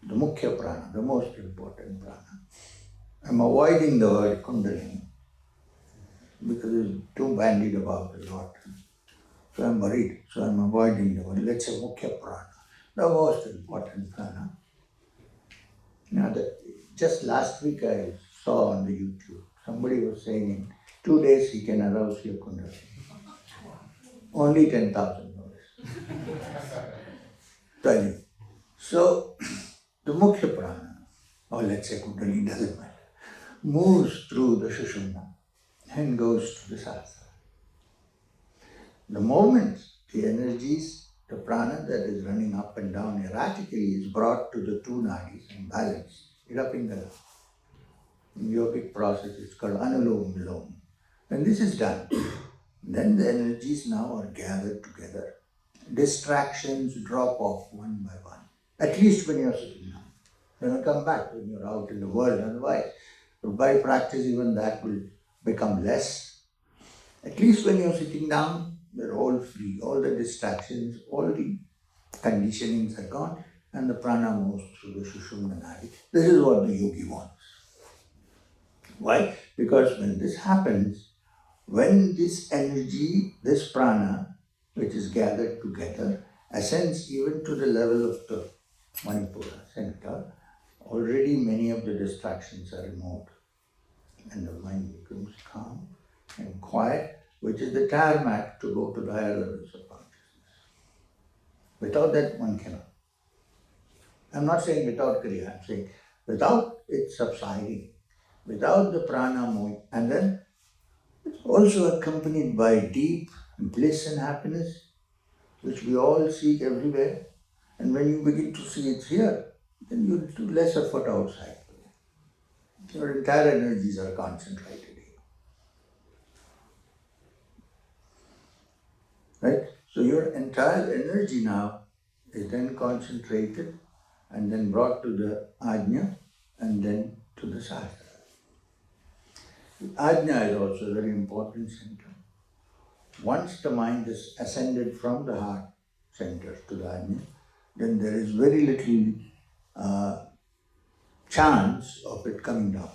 the Mukhya prana, the most important prana. I'm avoiding the word Kundalini because it's too bandied about a lot. So I'm worried, so I'm avoiding the word. Let's say Mukhya prana, the most important prana. Now, just last week I saw on the YouTube, somebody was saying in 2 days he can arouse your Kundalini. Only 10,000 Tell you. So, the Mukhya prana, or let's say Kundalini, doesn't matter, moves through the Sushumna and goes to the Sahasrara. The moment the energies, the prana that is running up and down erratically is brought to the two nadis and balanced, Ida Pingala. In yogic process it's called Anulom Vilom. When this is done, then the energies now are gathered together. Distractions drop off one by one, at least when you are sitting down. Then you come back when you're out in the world. Otherwise, by practice, even that will become less. At least when you're sitting down, you're all free. All the distractions, all the conditionings are gone, and the prana moves through the Sushumna Nadi. This is what the yogi wants. Why? Because when this happens, when this energy, this prana, which is gathered together, ascends even to the level of the Manipura center, already many of the distractions are removed. And the mind becomes calm and quiet, which is the tarmac to go to the higher levels of consciousness. Without that, one cannot. I'm not saying without Kriya, I'm saying without it subsiding, without the prana moving, and then it's also accompanied by deep bliss and happiness, which we all seek everywhere. And when you begin to see it here, then you do less effort outside. Your entire energies are concentrated here. Right? So your entire energy now is then concentrated and then brought to the ajna and then to the sahasrara. Ajna is also a very important center. Once the mind is ascended from the heart center to the ajna, then there is very little chance of it coming down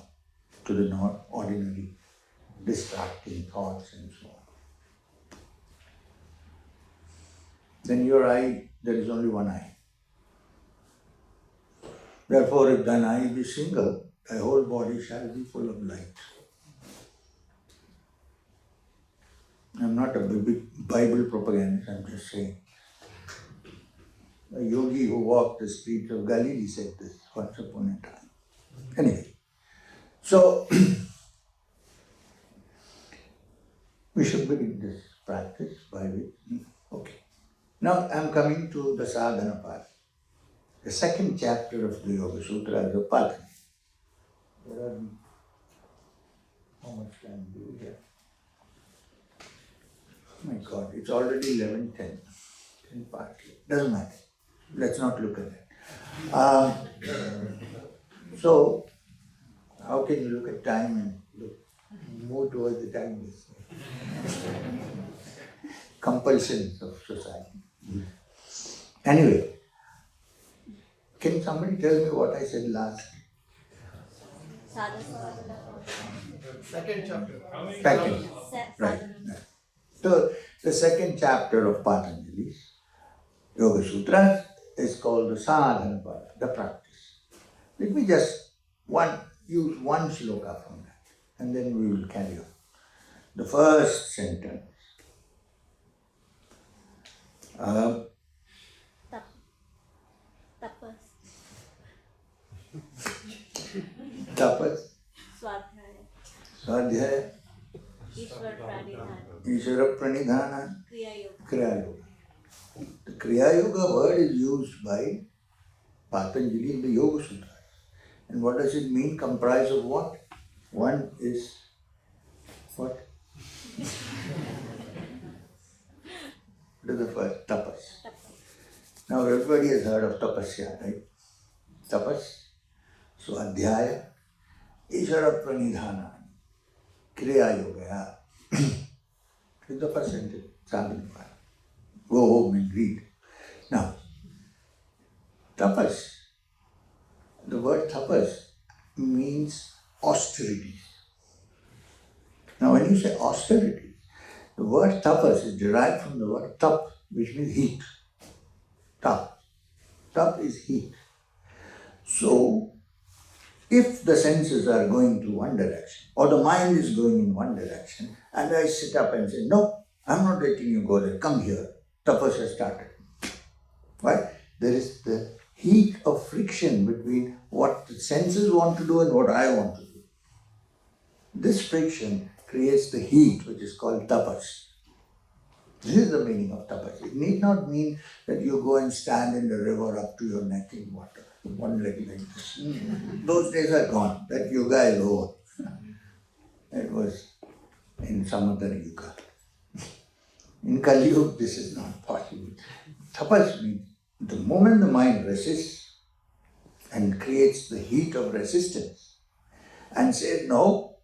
to the ordinary distracting thoughts and so on. Then your eye, there is only one eye. Therefore, if thine eye be single, thy whole body shall be full of light. I'm not a big Bible propagandist, I'm just saying. A yogi who walked the streets of Galilee said this once upon a time. Anyway, so we should begin this practice by which, okay. Now I'm coming to the sadhana part. The second chapter of the Yoga Sutra is the Patanjali. How much time do we have? Oh my God, it's already 11:10. 10 past. Doesn't matter. Let's not look at that. So, how can you look at time and move towards the time? Compulsions of society. Anyway, can somebody tell me what I said last? Second chapter. Second. Right. So, the second chapter of Patanjali's Yoga Sutras is called the sadhana part, the practice. Let me just use one shloka from that, and then we will carry on. The first sentence. Tapas. Swadhyaya. Ishvara Pranidhana. Kriya Yoga. The Kriya Yoga word is used by Patanjali in the Yoga Sutras. And what does it mean? Comprise of what? One is what? What is the first? Tapas. Now everybody has heard of tapasya, right? Tapas, Swadhyaya, Ishvara Pranidhana, Kriya Yoga. This is the first sentence, sadhana. Go home and read. Now, tapas, the word tapas means austerity. Now, when you say austerity, the word tapas is derived from the word tap, which means heat. Tap. Tap is heat. So, if the senses are going to one direction, or the mind is going in one direction, and I sit up and say, no, I'm not letting you go there, come here. Tapas has started. Why? There is the heat of friction between what the senses want to do and what I want to do. This friction creates the heat, which is called tapas. This is the meaning of tapas. It need not mean that you go and stand in the river up to your neck in water, one leg like this. Those days are gone. That yoga is over. It was in some other yuga. In Kali Yuga, this is not possible. Tapas means the moment the mind resists, and creates the heat of resistance and says, no,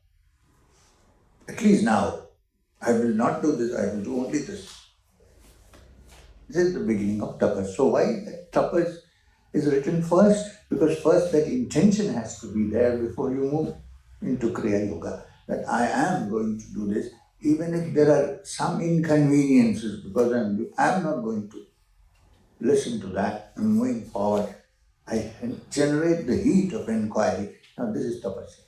at least now, I will not do this, I will do only this. This is the beginning of tapas. So why that tapas is written first? Because first that intention has to be there before you move into Kriya Yoga. That I am going to do this, even if there are some inconveniences, because I'm not going to listen to that. I'm moving forward. I generate the heat of inquiry. Now this is tapasya.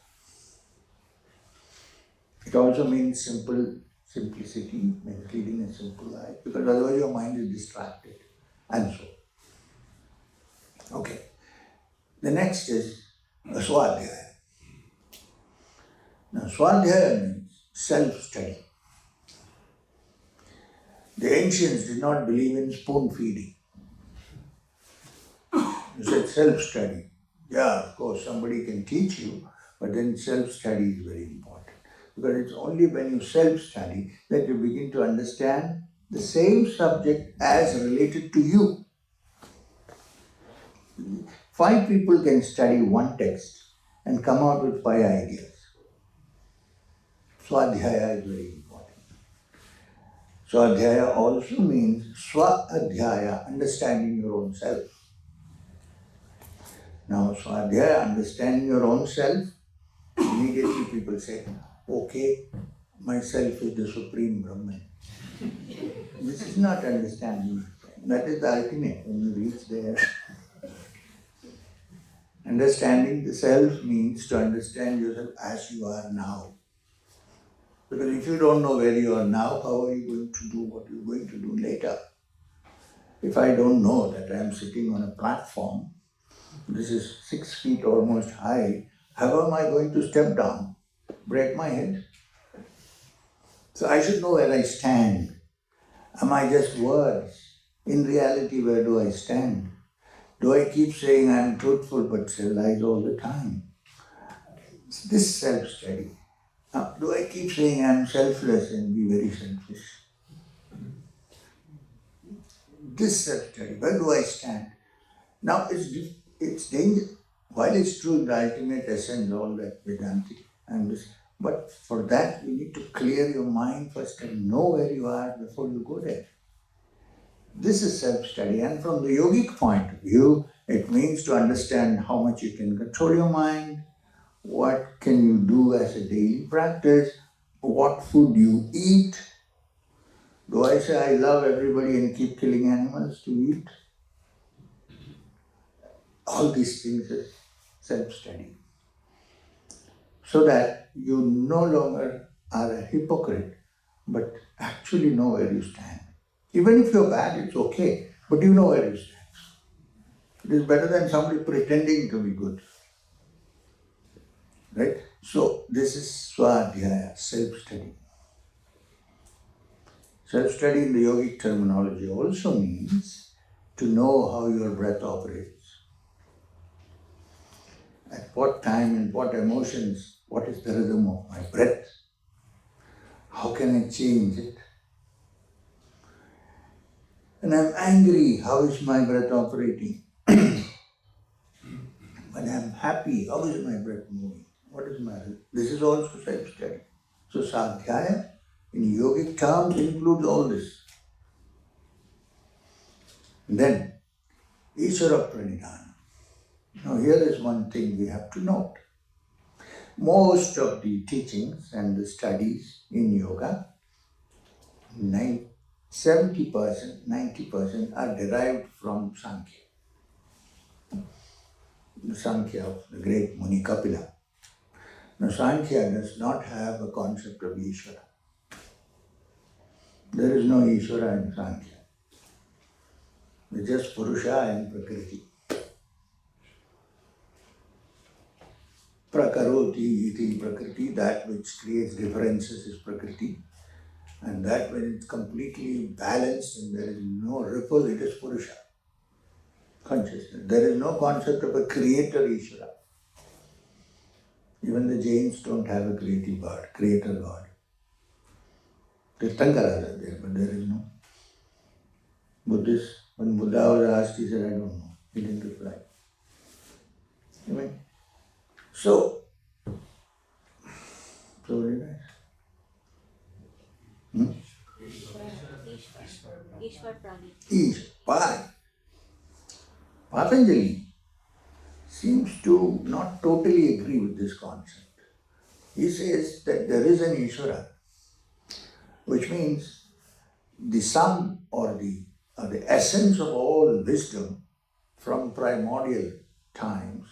It also means simplicity, means leading a simple life, because otherwise your mind is distracted. And so, okay. The next is Swadhyaya. Now, Swadhyaya means self-study. The ancients did not believe in spoon feeding. You said self-study. Yeah, of course, somebody can teach you, but then self-study is very important. Because it's only when you self-study that you begin to understand the same subject as related to you. 5 people can study one text and come out with 5 ideas. Swadhyaya is very important. Swadhyaya also means Swadhyaya, understanding your own self. Now, Swadhyaya, understanding your own self, immediately people say, okay, myself is the Supreme Brahman. This is not understanding. That is the ultimate. When you reach there, understanding the self means to understand yourself as you are now. Because if you don't know where you are now, how are you going to do what you're going to do later? If I don't know that I am sitting on a platform, this is 6 feet almost high, how am I going to step down? Break my head? So I should know where I stand. Am I just words? In reality, where do I stand? Do I keep saying I'm truthful but say lies all the time? It's this self-study. Now, do I keep saying I'm selfless and be very selfish? This self-study, where do I stand? Now, it's dangerous. While it's true in the ultimate essence, all that Vedantic, but for that you need to clear your mind first and know where you are before you go there. This is self-study, and from the yogic point of view, it means to understand how much you can control your mind, what can you do as a daily practice, what food you eat. Do I say I love everybody and keep killing animals to eat? All these things is self-study. So that you no longer are a hypocrite, but actually know where you stand. Even if you're bad, it's okay, but you know where you stand. It is better than somebody pretending to be good. Right? So this is Swadhyaya, self-study. Self-study in the yogic terminology also means to know how your breath operates. At what time and what emotions, what is the rhythm of my breath? How can I change it? When I'm angry, how is my breath operating? When I'm happy, how is my breath moving? What is my rhythm? This is also self-study. So Sadhyaya, in yogic terms, includes all this. Then, Ishvara Pranidhana. Now here is one thing we have to note. Most of the teachings and the studies in yoga, 70%, 90% are derived from Sankhya. The Sankhya of the great Muni Kapila. Now Sankhya does not have a concept of Ishvara. There is no Ishvara in Sankhya. It's just Purusha and Prakriti. Prakaroti iti Prakriti, that which creates differences is Prakriti. And that when it's completely balanced and there is no ripple, it is Purusha. Consciousness. There is no concept of a creator Ishvara. Even the Jains don't have a creative God, creator God. Tirthankaras are there, but there is no. Buddhist, when Buddha was asked, he said, I don't know. He didn't reply. I mean, so very nice. Patanjali seems to not totally agree with this concept. He says that there is an Ishvara, which means the sum or the essence of all wisdom from primordial times,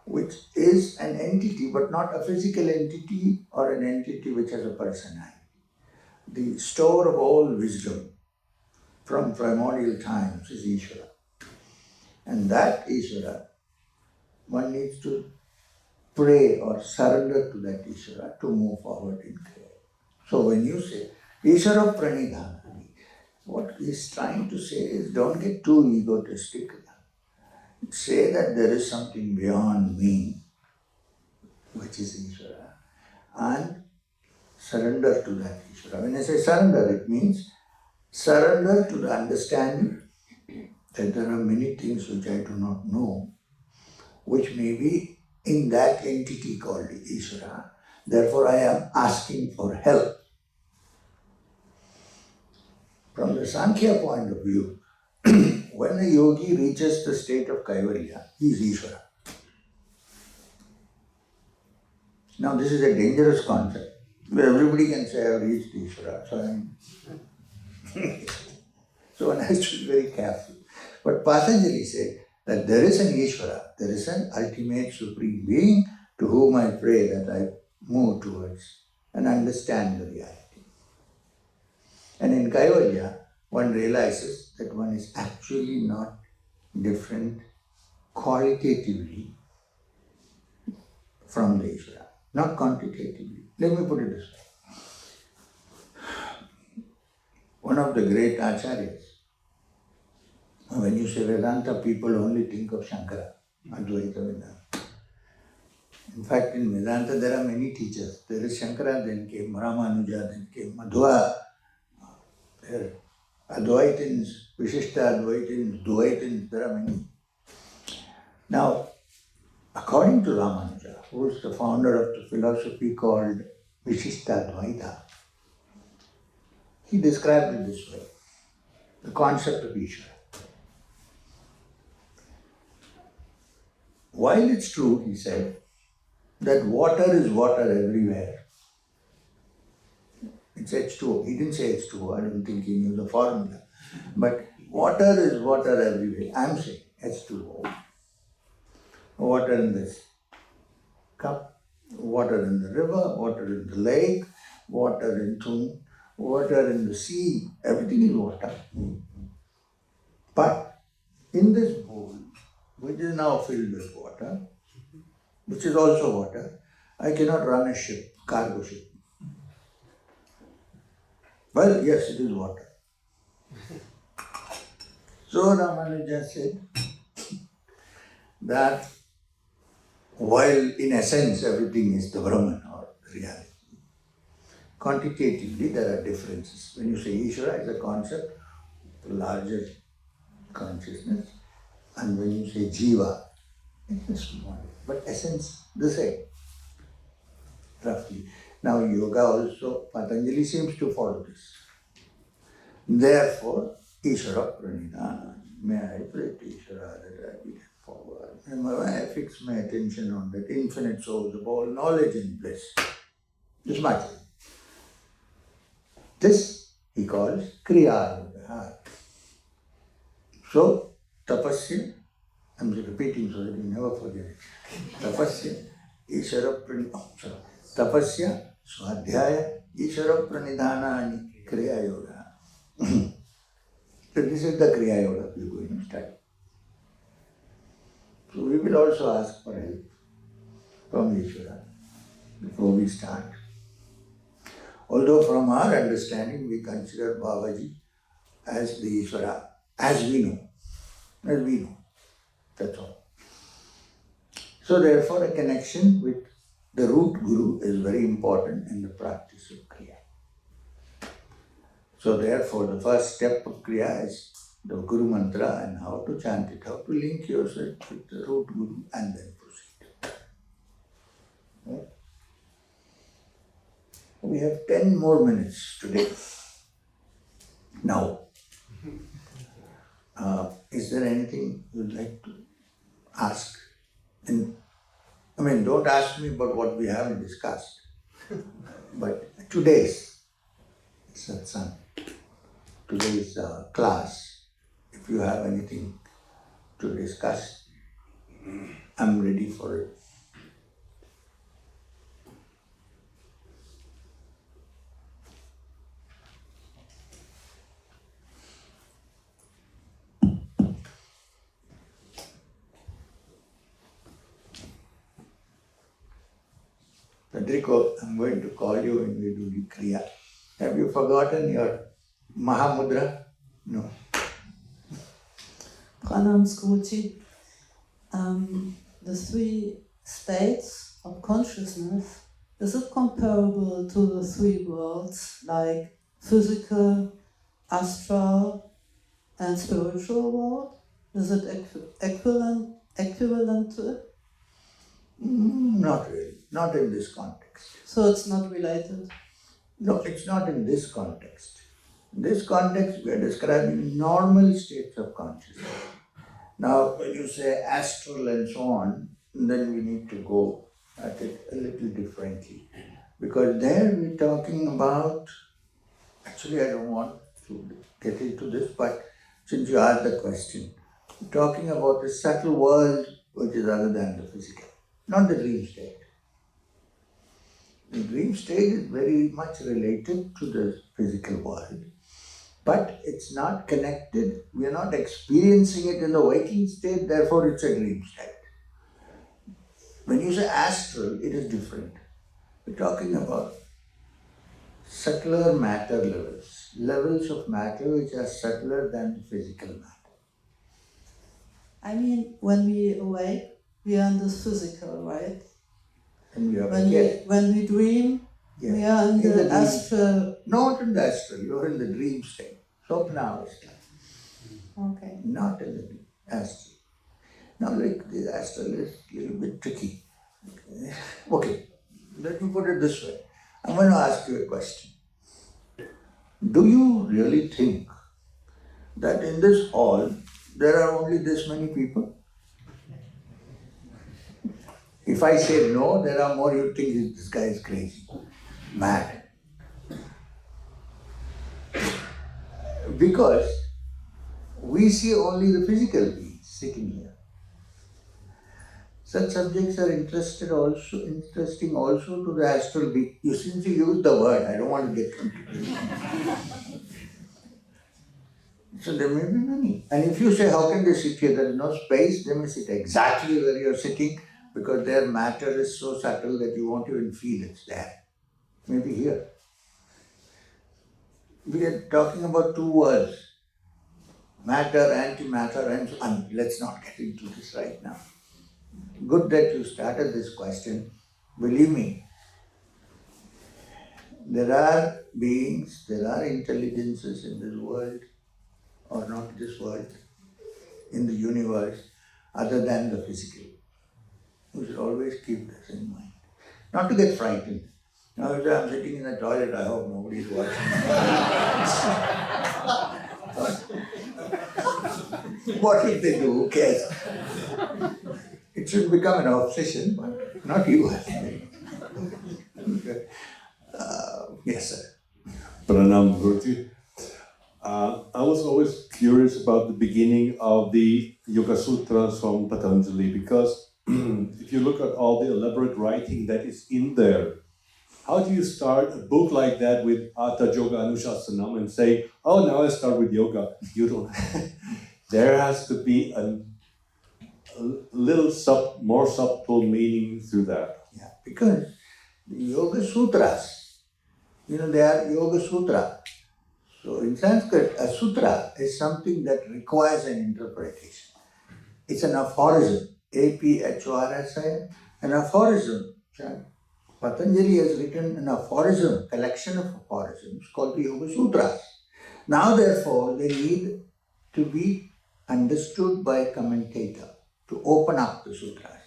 which is an entity but not a physical entity or an entity which has a personality. The store of all wisdom from primordial times is Ishvara. And that Ishvara, one needs to pray or surrender to that Ishvara to move forward in Kriya. So when you say Ishvara Pranidhana, what he's trying to say is don't get too egotistic. Say that there is something beyond me, which is Ishvara, and surrender to that Ishvara. When I say surrender, it means surrender to the understanding that there are many things which I do not know, which may be in that entity called Ishvara. Therefore, I am asking for help. From the Sankhya point of view, when a yogi reaches the state of Kaivalya, he is Ishvara. Now, this is a dangerous concept. Everybody can say, I have reached Ishvara, so one has to be very careful. But Patanjali said that there is an Ishvara, there is an ultimate supreme being to whom I pray that I move towards and understand the reality. And in Kaivalya, one realizes that one is actually not different qualitatively from the Ishvara, not quantitatively. Let me put it this way. One of the great acharyas, when you say Vedanta, people only think of Shankara, Advaita Vedanta. In fact, in Vedanta there are many teachers. There is Shankara, then came Ramanuja, then came Madhva. There are Advaitins, Vishishta Advaitins, Dvaitins, there are many. Now, according to Ramanuja, who is the founder of the philosophy called Vishishta Advaita, he described it this way, the concept of Ishvara. While it's true, he said, that water is water everywhere. It's H2O. He didn't say H2O, I don't think he knew the formula. But water is water everywhere. I'm saying H2O. Water in this cup, water in the river, water in the lake, water in Thun, water in the sea, everything is water. But in this bowl, which is now filled with water, which is also water, I cannot run a ship, cargo ship. Well, yes, it is water. So Ramanuja said that while in essence everything is the Brahman or reality, quantitatively there are differences. When you say Ishvara is a concept, the larger consciousness, and when you say Jiva, it's a small, but essence the same, roughly. Now yoga also, Patanjali seems to follow this. Therefore, Ishvara Pranidhana, may I pray to Ishvara that I be forward. May I fix my attention on that infinite source of all knowledge and bliss. This much. This he calls Kriya Yoga. So, tapasya, I'm repeating so that you never forget it. Tapasya, Ishvara Pranidhana. Tapasya, Swadhyaya, Ishvara Pranidhana, Kriya Yoga. So this is the Kriya Yoga we are going to study. So we will also ask for help from Ishvara before we start. Although from our understanding we consider Babaji as the Ishvara, as we know, that's all. So therefore a connection with the root Guru is very important in the practice of Kriya. So therefore the first step of Kriya is the Guru Mantra and how to chant it, how to link yourself with the root Guru and then proceed. Right? We have 10 more minutes today. Now, is there anything you'd like to ask? And don't ask me about what we haven't discussed. But today's satsang, today's class, if you have anything to discuss, I'm ready for it. Federico, I'm going to call you when we do the Kriya. Have you forgotten your Mahamudra? No. Pranam Skuti. The three states of consciousness, is it comparable to the three worlds, like physical, astral, and spiritual world? Is it equivalent to it? Not really. Not in this context. So it's not related? No, it's not in this context. In this context, we are describing normal states of consciousness. Now, when you say astral and so on, then we need to go at it a little differently. Because there we're talking about, actually I don't want to get into this, but since you asked the question, we're talking about a subtle world which is other than the physical, not the dream state. The dream state is very much related to the physical world, but it's not connected. We are not experiencing it in the waking state, therefore it's a dream state. When you say astral, it is different. We're talking about subtler matter levels, levels of matter which are subtler than the physical matter. I mean, when we awake, we are in this physical, right? And you have When we dream, yes. we are in the astral. Not in the astral, you are in the dream state. Swapna avastha. Okay. Not in the astral. Now, like the astral is a little bit tricky. Okay, let me put it this way. I'm going to ask you a question. Do you really think that in this hall there are only this many people? If I say no, there are more, you think this guy is crazy, mad. Because we see only the physical beings sitting here. Such subjects are interesting also to the astral being. You since you use the word, I don't want to get into it. So there may be many. And if you say, how can they sit here? There is no space, they may sit exactly where you are sitting because their matter is so subtle that you won't even feel it's there. Maybe here. We are talking about two worlds. Matter, antimatter, and let's not get into this right now. Good that you started this question. Believe me, there are beings, there are intelligences in this world, or not this world, in the universe, other than the physical. We should always keep this in mind. Not to get frightened. Now, if I'm sitting in the toilet, I hope nobody is watching. What if they do? Who cares? It should become an obsession, but not you. Yes, sir. Pranam Gurti. I was always curious about the beginning of the Yoga Sutras from Patanjali because if you look at all the elaborate writing that is in there, how do you start a book like that with Atha Yoga Anushasanam and say, oh, now I start with yoga? You don't. There has to be a little more subtle meaning through that. Yeah, because the Yoga Sutras, they are Yoga Sutra. So in Sanskrit, a sutra is something that requires an interpretation. It's an aphorism, A-P-H-O-R-S-I-M, an aphorism. Patanjali has written an aphorism, collection of aphorisms called the Yoga Sutras. Now therefore, they need to be understood by a commentator to open up the sutras.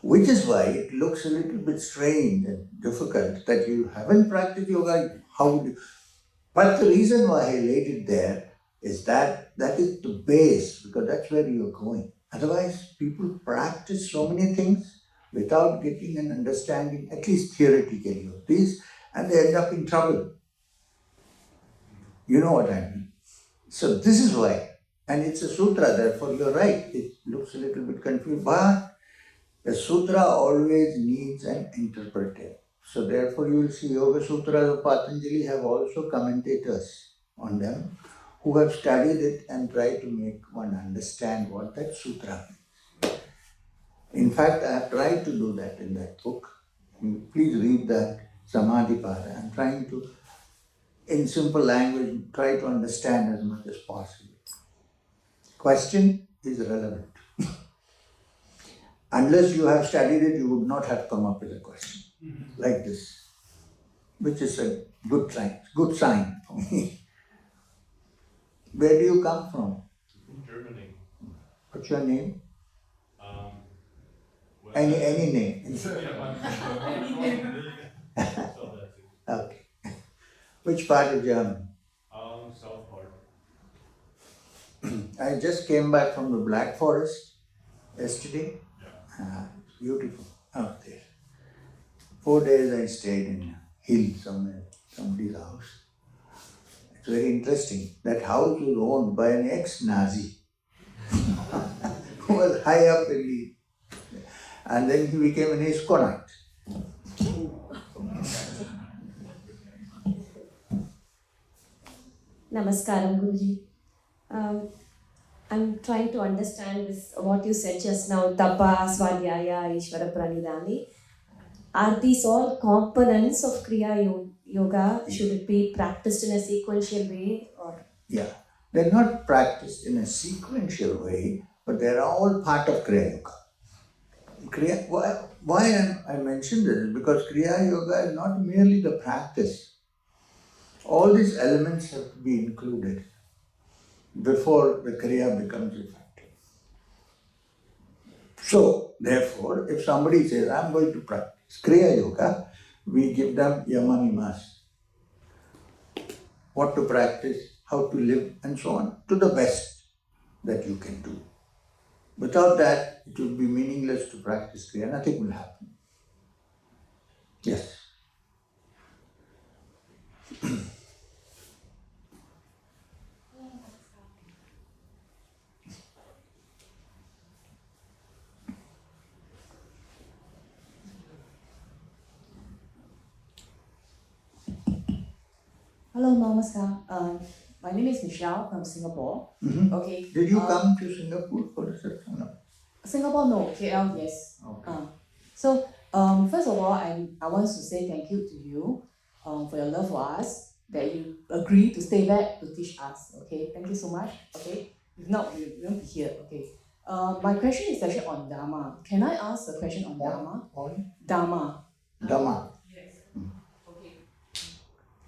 Which is why it looks a little bit strange and difficult that you haven't practiced yoga. How would you? But the reason why I laid it there is that that is the base, because that's where you're going. Otherwise, people practice so many things without getting an understanding, at least theoretically, of these, and they end up in trouble. You know what I mean? So this is why. And it's a sutra, therefore you're right. It looks a little bit confused, but a sutra always needs an interpreter. So therefore you will see Yoga Sutras of Patanjali have also commentators on them who have studied it and tried to make one understand what that sutra means. In fact, I have tried to do that in that book. Please read that Samadhipada. I'm trying to, in simple language, try to understand as much as possible. Question is relevant. Unless you have studied it, you would not have come up with a question like this, which is a good sign for me. Where do you come from? Germany. What's your name? Well, Any name? Okay. Which part of Germany? South part. I just came back from the Black Forest yesterday. Yeah. Beautiful out there. 4 days I stayed in a hill somewhere, somebody's house. It's very interesting. That house was owned by an ex-Nazi who was high up in the... And then he became an Iskonite. Namaskaram, Guruji. I'm trying to understand this, what you said just now, Tapa, Swadhyaya, Ishvara Pranidhani. Are these all components of Kriya Yoga? Should it be practiced in a sequential way? Or? Yeah, they're not practiced in a sequential way, but they're all part of Kriya Yoga. Why I mentioned this is because Kriya Yoga is not merely the practice. All these elements have to be included before the Kriya becomes effective. So, therefore, if somebody says, I'm going to practice Kriya Yoga, we give them yama-niyamas. What to practice, how to live, and so on, to the best that you can do. Without that, it will be meaningless to practice Kriya. Nothing will happen. Yes. Hello, Namaskar. My name is Michelle from Singapore. Mm-hmm. Okay. Did you come to Singapore for the Satsang? No. Singapore, no. KL, yes. Okay. So, first of all, I want to say thank you to you for your love for us, that you agree to stay back to teach us. Okay, thank you so much. Okay, if not, we won't be here. Okay. My question is actually on Dharma. Can I ask a question on Dharma? On Dharma. Dhamma. Yes. Okay.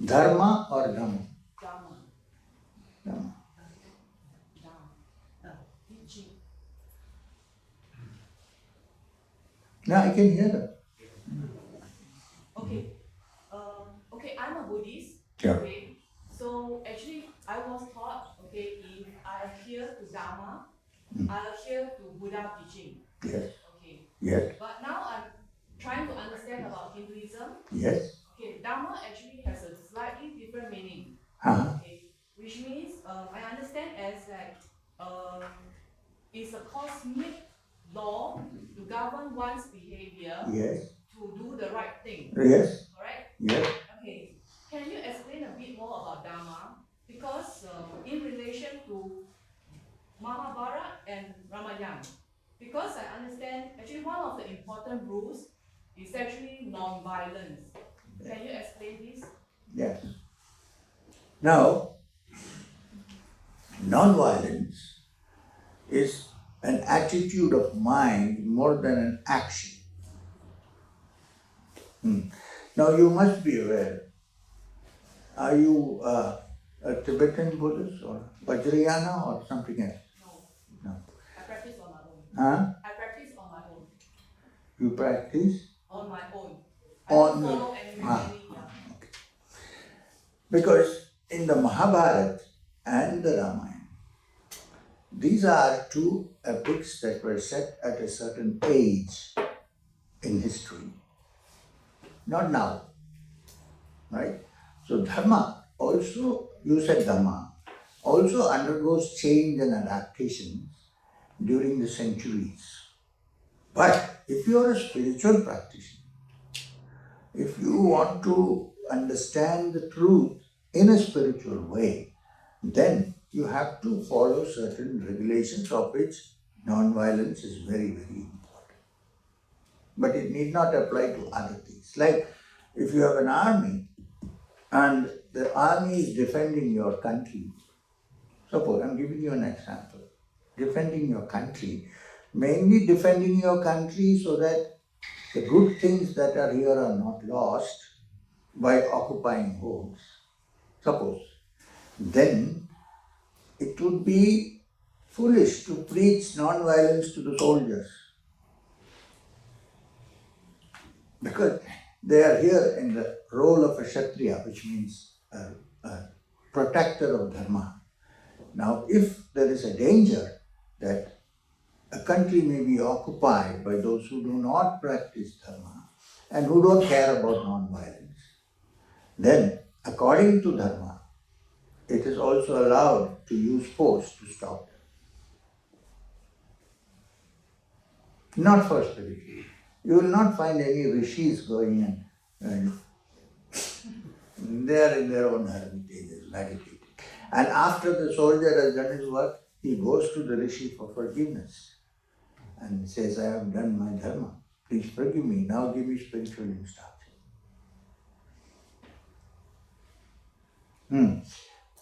Dharma or Dhamma? Dharma. Dhamma. Teaching. Yeah, I can hear that. Okay. Okay, I'm a Buddhist. Yeah. Okay. So actually, I was taught, okay, if I adhere to Dharma, I adhere to Buddha teaching. Yes. Okay. Yes. But now I'm trying to understand about Hinduism. Yes. Okay, Dharma actually has a slightly different meaning. Uh-huh. Okay, which means I understand as that it's a cosmic law to govern one's behavior. Yes. To do the right thing. Yes. Correct? Yes. Okay. Can you explain a bit more about Dharma? Because in relation to Mahabharata and Ramayana, because I understand actually one of the important rules is actually non-violence. Can you explain this? Yes. Now, non-violence is an attitude of mind more than an action. Now you must be aware, are you a Tibetan Buddhist or Vajrayana or something else? No. No. I practice on my own. Huh? I practice on my own. You practice On my own. on your... Okay. Because in the Mahabharata and the Ramayana, these are two epics that were set at a certain age in history. Not now, right? So Dharma also, you said Dharma, also undergoes change and adaptation during the centuries. But if you are a spiritual practitioner, if you want to understand the truth in a spiritual way, then you have to follow certain regulations, of which non-violence is very, very important. But it need not apply to other things. Like if you have an army and the army is defending your country, suppose I'm giving you an example, defending your country, mainly defending your country so that the good things that are here are not lost by occupying homes, suppose, then it would be foolish to preach non-violence to the soldiers, because they are here in the role of a Kshatriya, which means a protector of Dharma. Now, if there is a danger that a country may be occupied by those who do not practice Dharma and who don't care about non-violence, then according to Dharma, it is also allowed to use force to stop them. Not for spiritual. You will not find any rishis going and they are in their own hermitages, meditating. And after the soldier has done his work, he goes to the rishi for forgiveness and says, I have done my dharma. Please forgive me. Now give me spiritual instruction.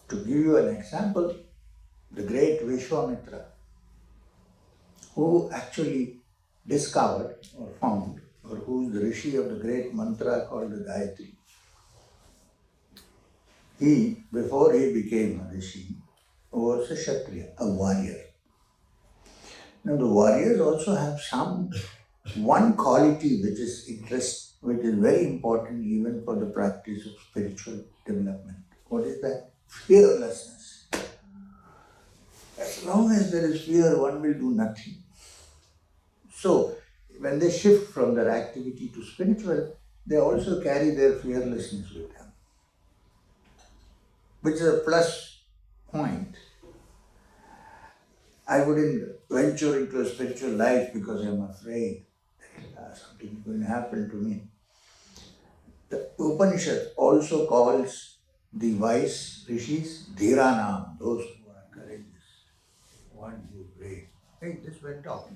To give you an example, the great Vishwamitra, who actually discovered or found, or who is the rishi of the great mantra called the Gayatri, he, before he became a rishi, was a Kshatriya, a warrior. Now the warriors also have one quality which is very important even for the practice of spiritual development. What is that? Fearlessness. As long as there is fear, one will do nothing. So, when they shift from their activity to spiritual, they also carry their fearlessness with them, which is a plus point. I wouldn't venture into a spiritual life because I'm afraid that something is going to happen to me. The Upanishad also calls the wise rishis Dhiranam, those who are courageous, one who is brave. Hey, this went off.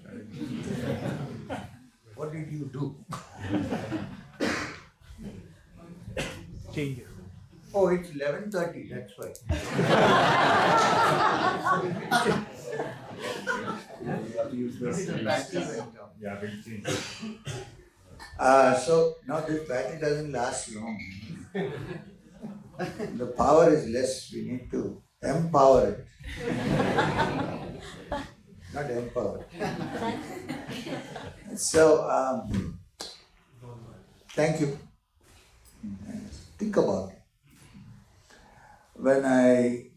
What did you do? Change it. Oh, it's 11:30, that's why. The battery went down. Yeah, we'll change. So now this battery doesn't last long. The power is less, we need to empower it. Not empower. So, thank you. Think about it.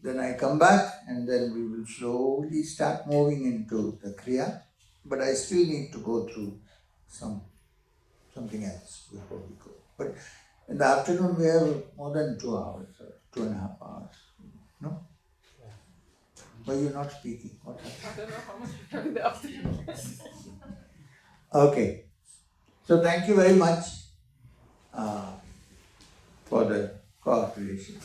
Then I come back and then we will slowly start moving into the Kriya, but I still need to go through something else before we go. But in the afternoon we have more than 2 hours or 2.5 hours. No? Why you're not speaking? What happened? I don't know how much we have in the afternoon. Okay. So thank you very much for the cooperation.